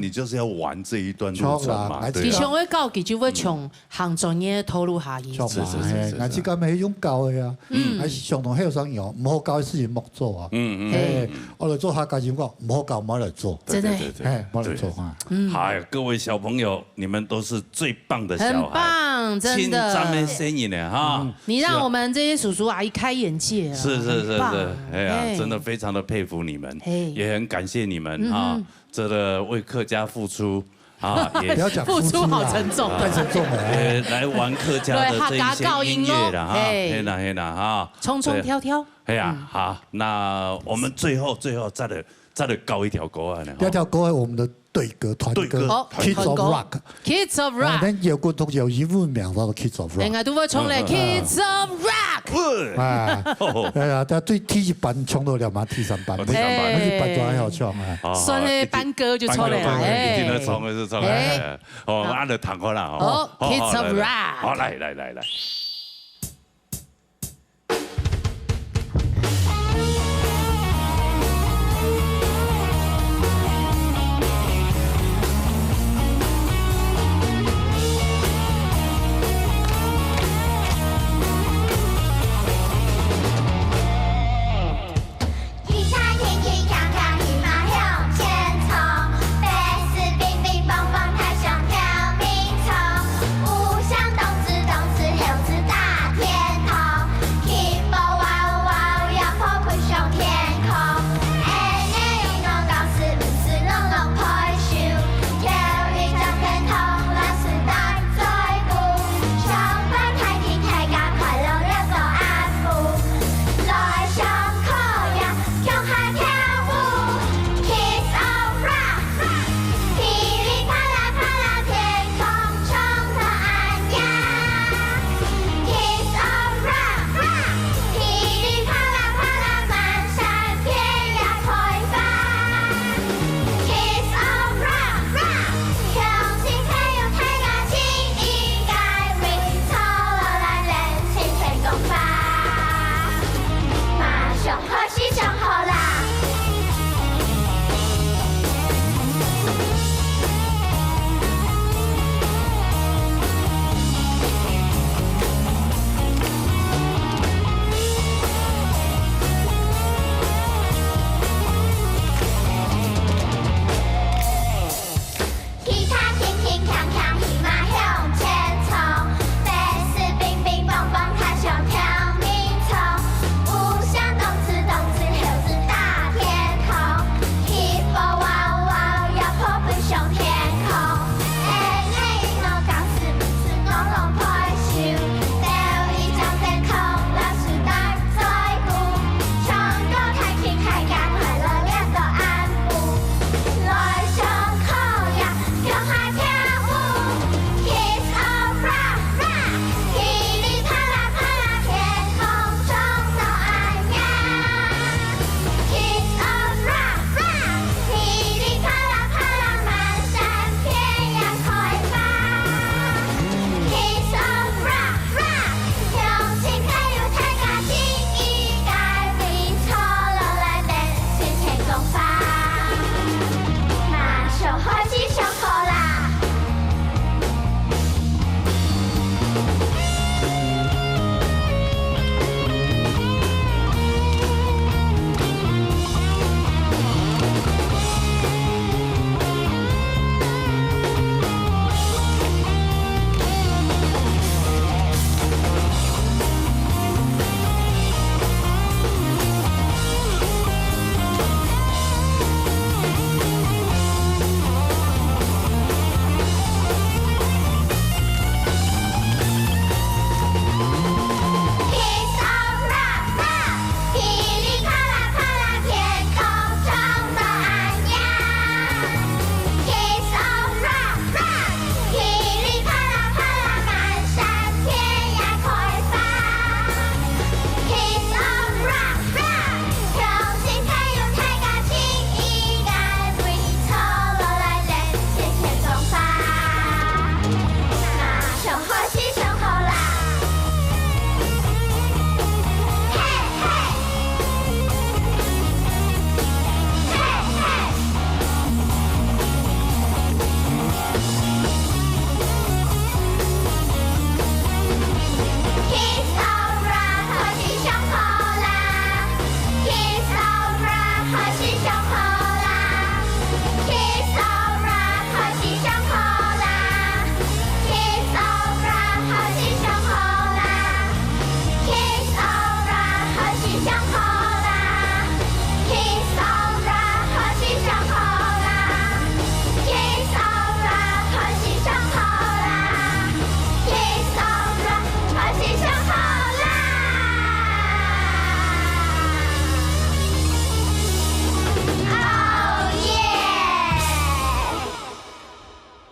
就是要玩這一段路程嘛。其實我搞，佢就會從行專業套路下去。係，我只講咪用教嘅啊，係上同後生樣，唔好教嘅事情莫做啊。我嚟做客家人講，唔好教，唔好嚟做。真的，唔好嚟做啊。好，各位小朋友，你們都是最棒的小孩，很棒，真的。聽咱們聲音呢，哈。你讓我們這些叔叔阿姨開眼界啊。是，哎呀，真的非常的佩服你們。也很感謝你們啊，這個為客家付出啊，也付出好沉重，太沉重了。來玩客家的這一些音樂啦，哈，嘿啦哈，衝衝跳跳。哎呀，好，那我們最後再來搞一條歌啊，一條歌係我們的對歌團歌 ，Kids of Rock。Kids of Rock。咱有個同學有15秒到 Kids of Rock。應該都會衝嚟 Kids of Rock。係啊，但係第一班衝到2班，第3班，第3班仲喺度唱啊。所以班歌就出嚟，一定要衝嘅就衝嚟，哦，按着彈開啦，好 ，Kids of Rock。好，來。